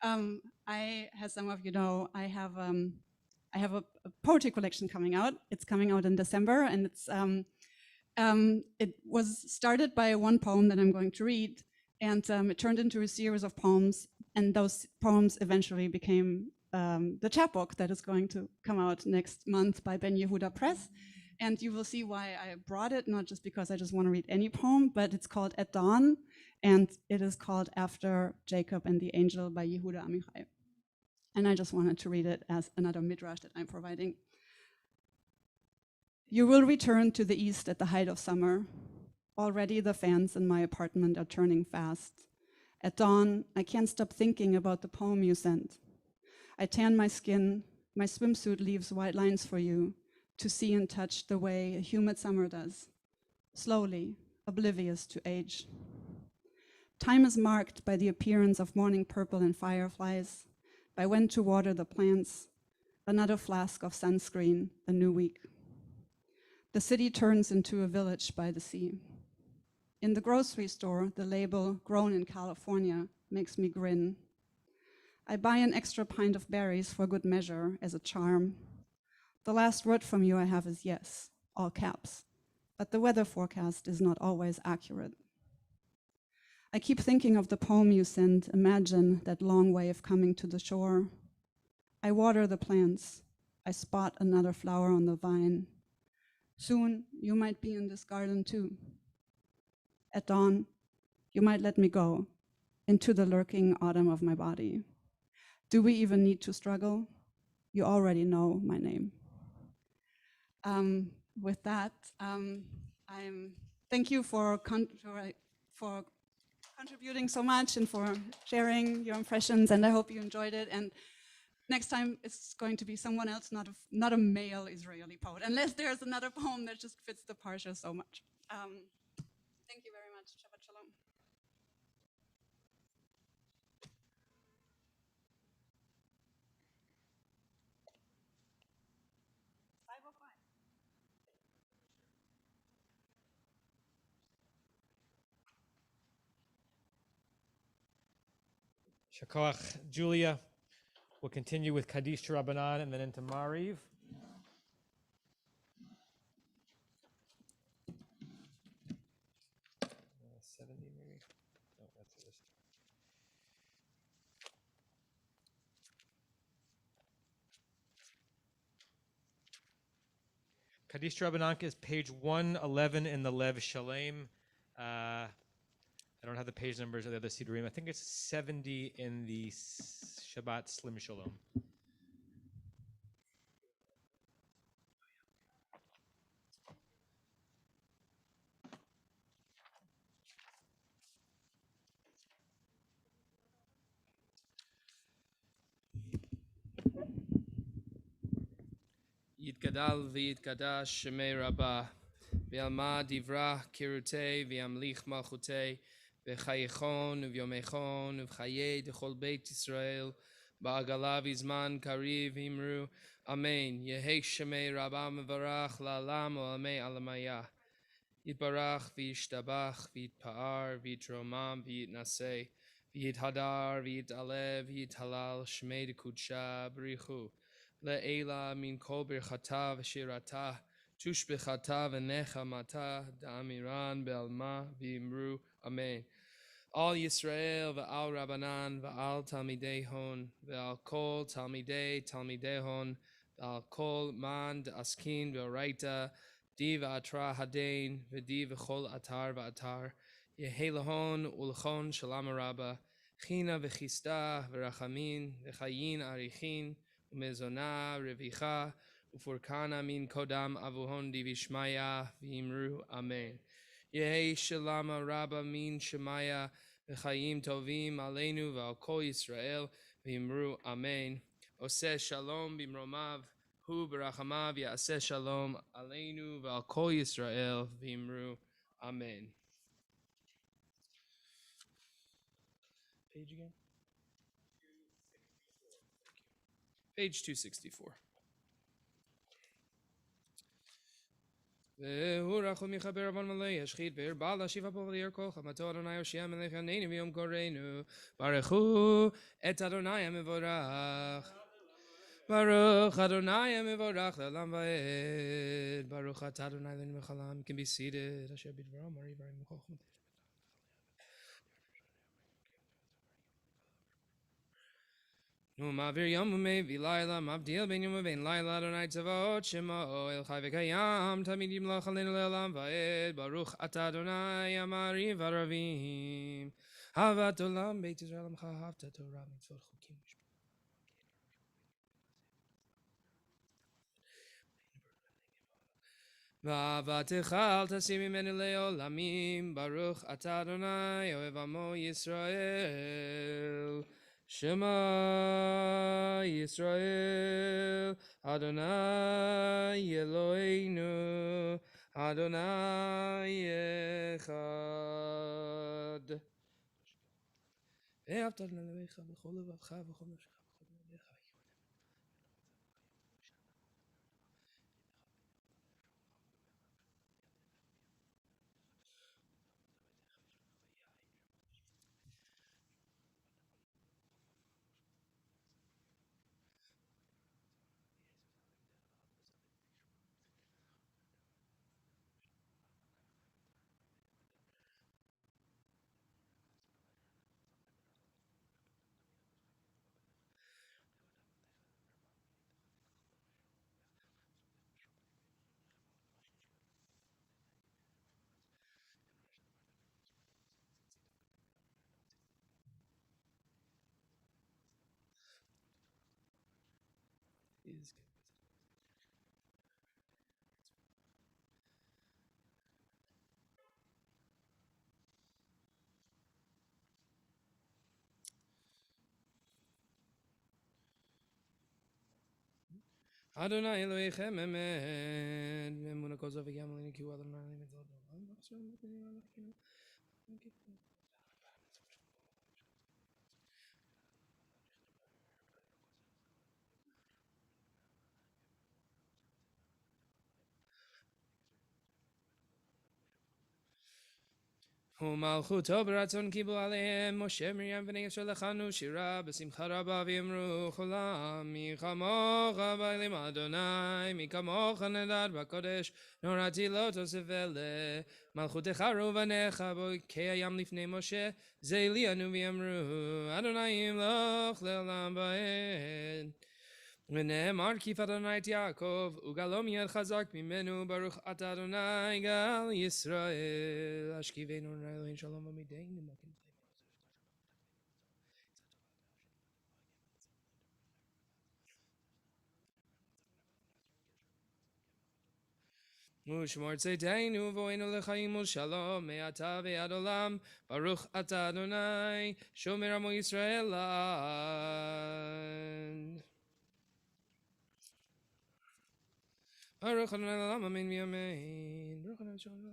As some of you know, I have a poetry collection coming out. It's coming out in December, and it was started by one poem that I'm going to read, and it turned into a series of poems, and those poems eventually became the chapbook that is going to come out next month by Ben Yehuda Press. And you will see why I brought it, not just because I just want to read any poem, but it's called At Dawn, and it is called After Jacob and the Angel by Yehuda Amichai. And I just wanted to read it as another midrash that I'm providing. You will return to the east at the height of summer. Already the fans in my apartment are turning fast. At dawn, I can't stop thinking about the poem you sent. I tan my skin, my swimsuit leaves white lines for you, to see and touch the way a humid summer does, slowly, oblivious to age. Time is marked by the appearance of morning purple and fireflies, by when to water the plants, another flask of sunscreen, a new week. The city turns into a village by the sea. In the grocery store, the label "Grown in California" makes me grin. I buy an extra pint of berries for good measure as a charm. The last word from you I have is yes, all caps, but the weather forecast is not always accurate. I keep thinking of the poem you sent, imagine that long wave coming to the shore. I water the plants. I spot another flower on the vine. Soon, you might be in this garden too. At dawn, you might let me go into the lurking autumn of my body. Do we even need to struggle? You already know my name. With that, thank you for contributing so much and for sharing your impressions, and I hope you enjoyed it. And next time it's going to be someone else, not a male Israeli poet, unless there's another poem that just fits the parsha so much. Thank you very much. Shabbat shalom. Shakoach, Julia. We'll continue with Kaddish to Rabbanan and then into Mariv. Kaddish Rabbananka is page 111 in the Lev Shalem. I don't have the page numbers of the other Sidurim. I think it's 70 in the Shabbat Slim Shalom. יתגדל ויתקדש שמי רבה, ועלמא דברה קירותי וימליך מלכותי, וחייכון וביומייכון ובחיי דכל בית ישראל, בעגלה בזמן קריב אמרו, אמן. יהי שמי רבה מברך לעולם ולעולמי עלמיה. יתברך וישתבח ויתפאר ויתרומם ויתנשא, ויתהדר ויתעלה ויתהלל שמי דקודשה בריחו. לעילה מן כל ברכתה ושירתה, תושבחתה ונחמתה, דאמירן בעלמה ואמרו אמן. על ישראל ועל רבנן ועל תלמידי הון, ועל כל תלמידי הון, ועל כל מן דעסקין באורייתא, די ואתרא הדין, ודי וכל אתר ואתר, יהי להון ולכון שלום רבה, חינה וחיסתה ורחמין וחיין אריכין, ומזונה רוויחה, ופורקנה מן קודם אבוהון דיבישמיה, ואמרו אמן. יהי שלום רבה מן שמיה, וחיים טובים עלינו ועל כל ישראל, ואמרו אמן. עושה שלום במרומיו, הוא ברחמיו יעשה שלום עלינו ועל כל ישראל, ואמרו אמן. Page again? Page 264. והוא רחום מחבר אבל מלא ישחית והרבה להשיב אפו ולירקו חמתו אדוני הושיע מלך עננו ויום קוראנו ברכו את אדוני המבורך ברוך אדוני המבורך לעולם ועד ברוך אתה אדוני אלוהינו מלך העולם. You can be seated. אשר בדברו מרי ברי מוכח ומעביר יום ומביא לילה, מבדיל בין יום ובין לילה, אדוני צבאות שמו אל חי וקיים, תמיד ימלוך עלינו לעולם ועד, ברוך אתה אדוני המעריב ערבים. אהבת עולם בית ישראל עמך, אהבת תורה מצוות חוקים משפט. ואהבתך אל תשים ממני לעולמים, ברוך אתה אדוני אוהב עמו ישראל. Shema Yisrael, Adonai Eloheinu, Adonai Echad. ואהבת את אלוהיך בכל לבבך ובכל נפשך ובכל ידיך. Adonai Elohechem Emet, Emuna Kozov Yamalini Q Adonai Mitzvot. ומלכותו ברצון קיבלו עליהם משה מרים בני ישראל לחנו שירה בשמחה רבה ואמרו כולם מי כמוך באלים אדוני מי כמוך נדד בקודש נוראתי לא תוסף אלה מלכותך רובנך בוקי הים לפני משה זה עלינו ואמרו אדוני ימלוך לעולם ועד ונאמר כי אדוני את יעקב, וגלו מיד חזק ממנו, ברוך אתה אדוני גל ישראל. השכיבנו אדוני אלוהים שלום עמידנו. ושמור צאתנו ובואנו לחיים ושלום, מעתה ועד עולם, ברוך אתה אדוני, שומר עמו ישראל לעד. ברוך אדוני לעולם, אמן ויאמן. ברוך אדוני שלום.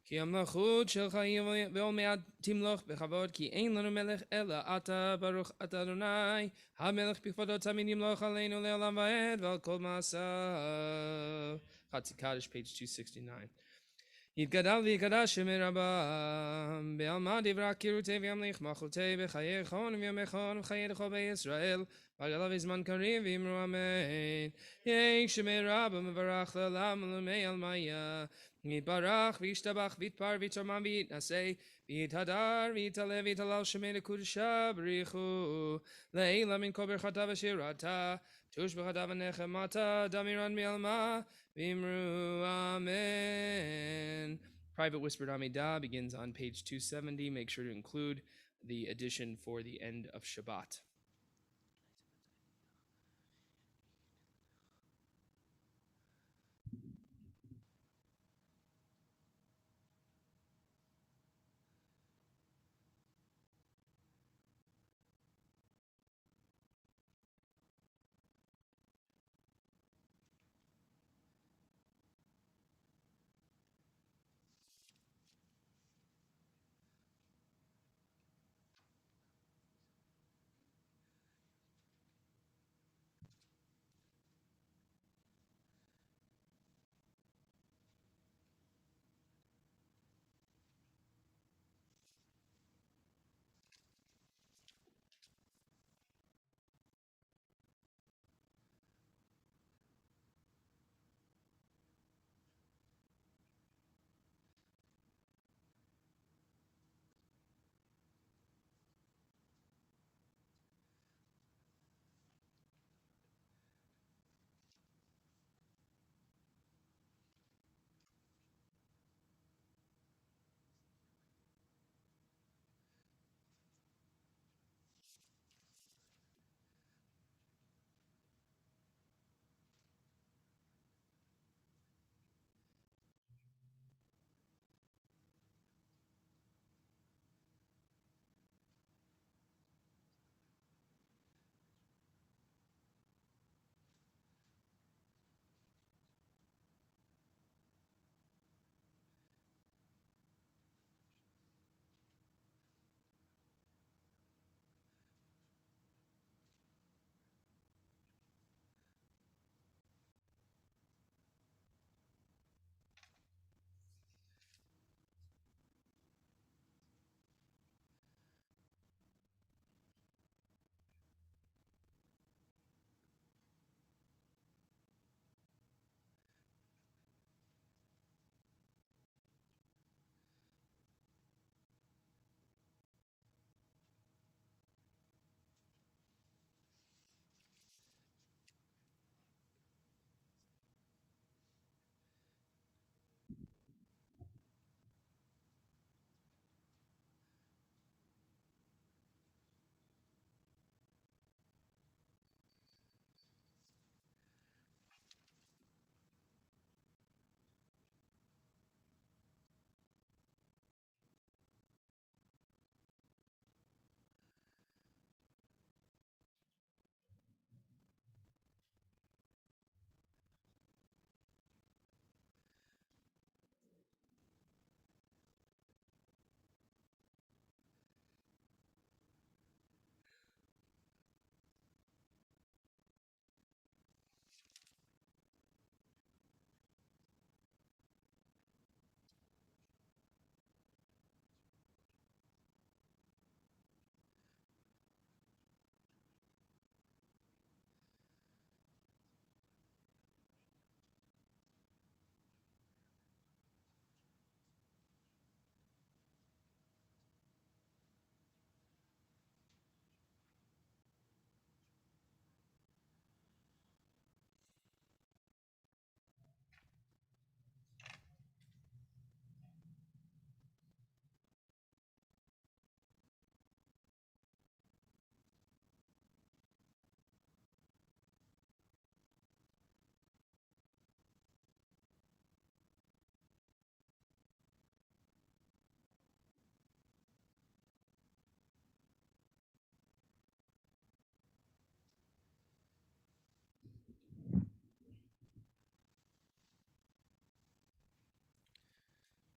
כי המלכות שלך היא ועוד מעט תמלוך בכבוד, כי אין לנו מלך אלא אתה, ברוך אתה אדוני, המלך בכבודו תמיד ימלוך עלינו לעולם ועד, ועל כל מעשיו. חצי קדש, page 269. יתגדל ויקדש שמי רבם, בעלמא דברה קירותי וימליך מלכותי בחיי חון וימי חון וחיי דכל בית ישראל, ועגלה בזמן קריב ואמרו אמן. יהי שמי רבם מברך לעולם ולמי עלמיה, יתברך וישתבח ויתפאר ויתרומם ויתנשא ויתהדר ויתעלה ויתהלל שמי לקודשה בריחו, לעילא מן כל ברכתה ושירתה, תושבחתה ונחמתה, דמירן מעלמא Vimru Amen. Private Whispered Amidah begins on page 270. Make sure to include the addition for the end of Shabbat.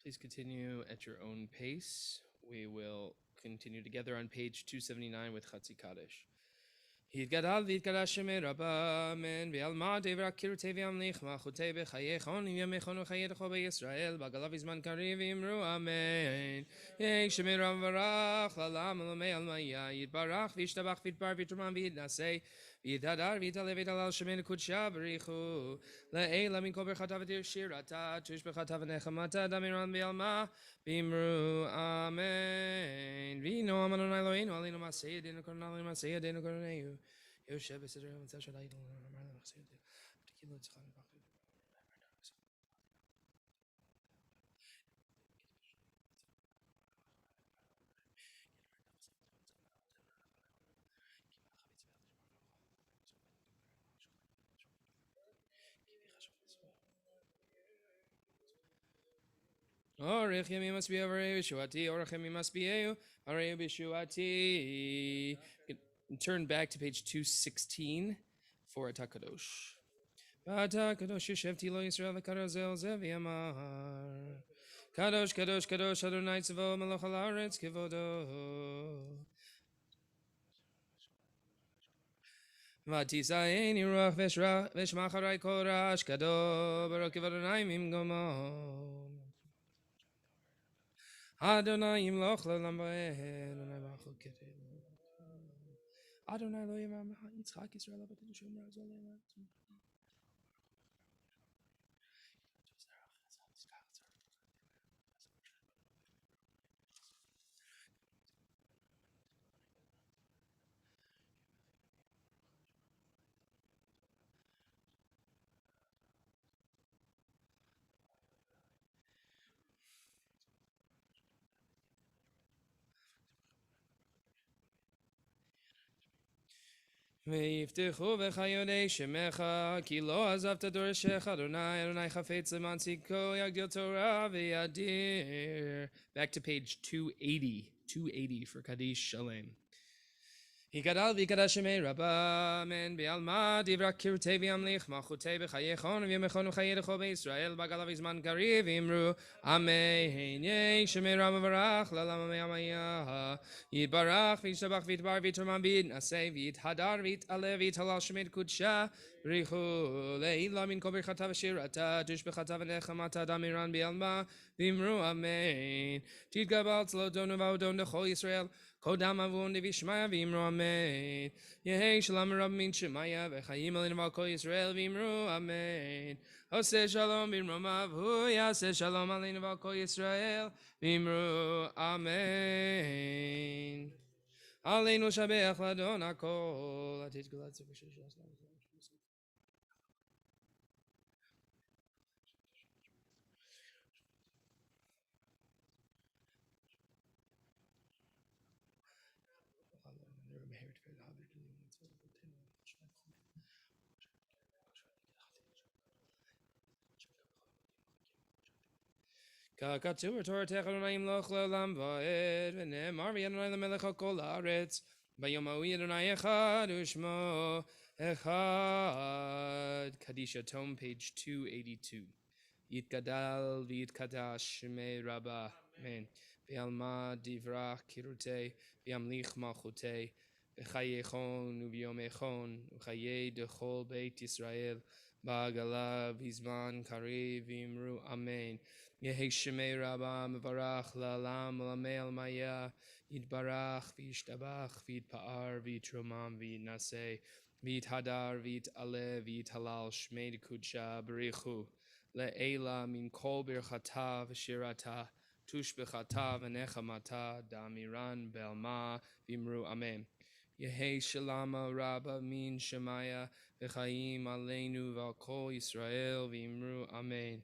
Please continue at your own pace. We will continue together on page 279 with Chatzi Kaddish. התגדל והתגדל שמי רבה, אמן, ועלמא דבר קירותי וימליך, מלכותי בחייכון, ימיכון וחייתך בישראל, בגלה בזמן קריב ואמרו אמן. יהי שמי רב וברך, לעולם ולמי עלמיה, יתברך וישתבח ויתבר ויתרומם ויתנשא, ויתהדר ויתעלה ויתהלל שמי לקודשה בריחו, לעילה מכל ברכתה ותיר שירתה, תשבחתה ונחמתה, דמירן בעלמא, ואמרו אמן. ויהי אדוני אלוהינו עלינו מעשה ידינו קוראים עלינו מעשה ידינו קוראים יושב בסדר ומצא של העידון ואמר לנו מעשה ידינו ותקילו את זכרנו ואחרי Orech yemi must be over Yeshuati, Orech yemi must be Ehu, Areu Bishuati. Turn back to page 216 for a Takadosh. Kadosh Yeshevti lo Yisrael v'karozel zevi amar. Kadosh, Kadosh, Kadosh, Adonai Tzavo Melech haaretz kivodo. V'tisaeni ruach v'shmacharai kol rash kado baruch Adonai mimgomo. Adonai imloch le'olam va'ed, Adonai b'achol kedei. Adonai lo yimam Yitzchak Yisrael abat Yishom razol le'olam. ויפתחו בך יודעי שמך, כי לא עזבת דורשך, אדוני, אדוני חפץ למען צדקו, יגדיל תורה וידיר. Back to page 280 for Kaddish Shalem. יגדל ויקדש שמי רבה, אמן, בעלמא דברה קירותי וימליך, מלכותי בחייכון וימיכון וחייתך בישראל, בגלה בזמן קריב, אמרו אמן. יהי שמי רב וברך, לעולם עלמיה, יתברך וישתבח ויתבר ויתרומם ויתנשא, ויתהדר ויתעלה ויתהלל שמי קודשה בריחו, לעילה מן כל ברכתה ושירתה, תשבחתה ונחמתה, דמירן בעלמא, ואמרו אמן. תתגבל צלותנו והודון לכל ישראל, קודם אבון דבישמעיה ואמרו אמן. יהי שלום רב מן שמעיה וחיים עלינו ועל כל ישראל ואמרו אמן. עושה שלום במרומיו, הוא יעשה שלום עלינו ועל כל ישראל ואמרו אמן. עלינו לשבח לאדון הכל. עתיד גאולת ספר של ש"ס. ככתוב בתורתך אדוני ימלוך לעולם ועד, ונאמר וידוני למלך על כל הארץ, ביום ההוא אדוני אחד ושמו אחד. Kaddish Atom, page 282. יתגדל ויתקדש שמי רבה, אמן. ועלמא דברה קירותי, וימליך מלכותי, בחייכון וביומכון, וחיי דכל בית ישראל, בעגלה בזמן קריב, ואמרו אמן. יהי שמי רבה מברך לעולם ולמי עלמיה, יתברך וישתבח ויתפאר ויתרומם ויתנשא, ויתהדר ויתעלה ויתהלל שמי לקודשה בריחו, לעילה מן כל ברכתה ושירתה, תושבחתה ונחמתה, דמירן בעלמא, ואמרו אמן. יהי שלמה רבה מן שמעיה, וחיים עלינו ועל כל ישראל, ואמרו אמן.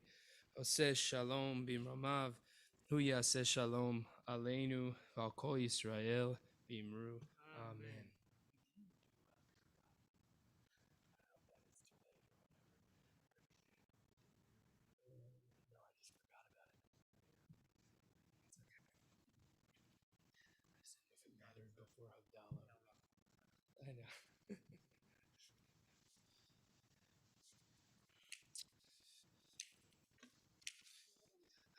עושה שלום במרומיו, הוא יעשה שלום עלינו ועל כל ישראל, ואמרו אמן.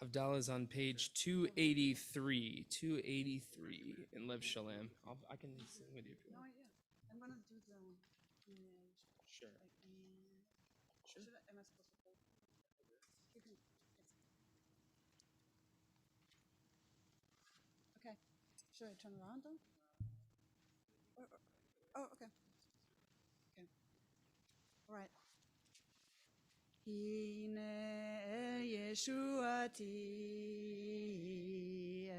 I know. Havdalah is on page 283. 283 in Lev Shalem. I can sing with you if you want. I'm gonna do the. Sure. Sure. Am I supposed to play? You can. Okay. Should I turn around though? Oh, okay. Okay. All right. הנה ישועתי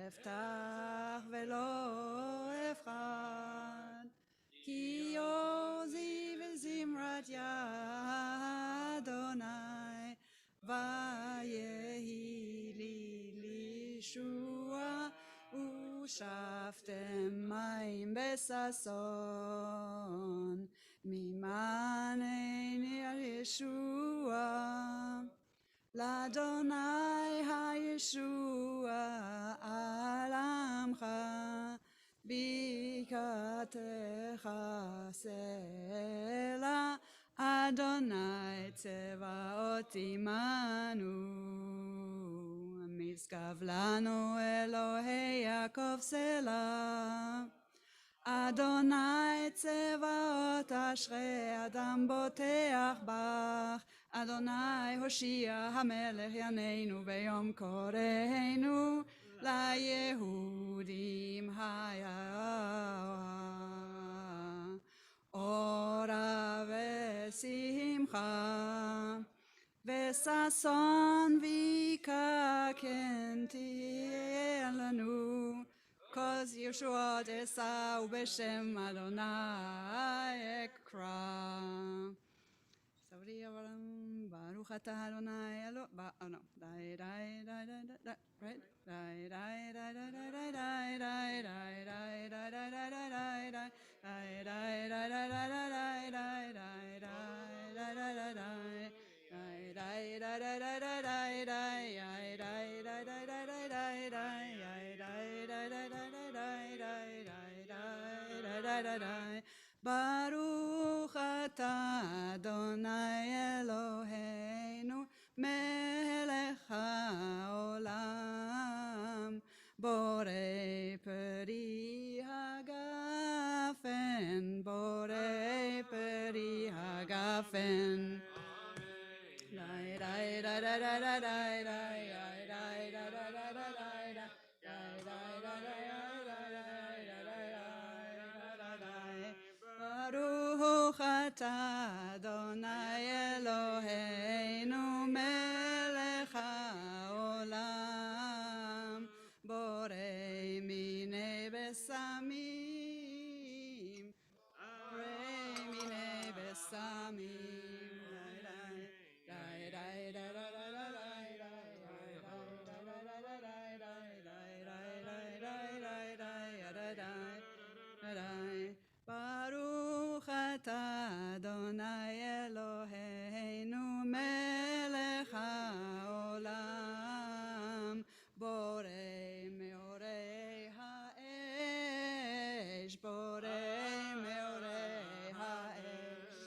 אפתח ולא אפחד כי עוזי וזמרת אדוני ויהי לי לישועה ושפתם מים בששון ממעני הישועה לאדוני הישועה על עמך בקעתך סלע אדוני צבאות עמנו משגב לנו אלוהי יעקב סלע אדוני צבאות אשרי אדם בוטח בך אדוני הושיע המלך יננו ביום קוראנו ליהודים היה אורה ושמחה וששון ויקה כן תהיה לנו cause Yeshua Esau Beshem Adonai Ekra. Saudi Avaram Baruch Atah Adonai Elo. Oh no, die die die die die right die die die die die die die die die die Baruch atah Adonai Eloheinu melech haolam borei peri hagafen borei peri hagafen Baruch atah Adonai Eloheinu melech haolam borei minei besamim borei minei besamim Baruch atah Adonai Eloheinu melech haolam borei meorei ha'esh borei meorei ha'esh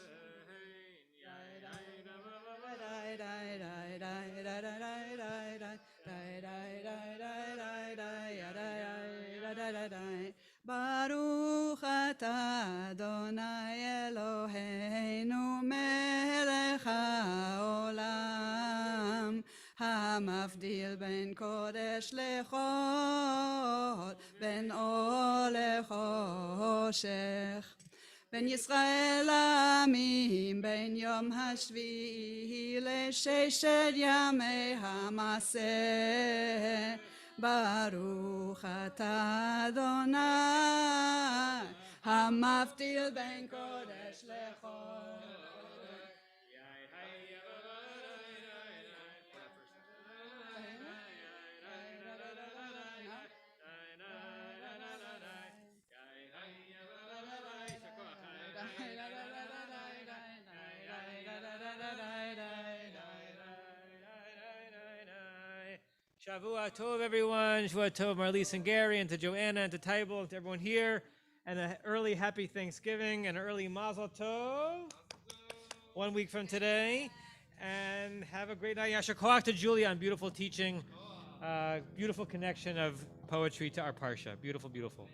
Baruch atah Adonai Eloheinu melech haolam hamavdil ben kodesh lechol ben or lechoshech Ben Yisrael Amim, Ben Yom Hashvi'i L'Sheshet Yamei HaMaseh, Baruch Atah Adonai, HaMavdil Ben Kodesh Lechol. Shavua Tov, everyone. Shavua Tov, Marlise and Gary, and to Joanna, and to Tybal, and to everyone here. And an early happy Thanksgiving, and an early Mazel Tov. 1 week from today. And have a great night. Yasher Koach to Julia on beautiful teaching Beautiful connection of poetry to our parsha. Beautiful, beautiful.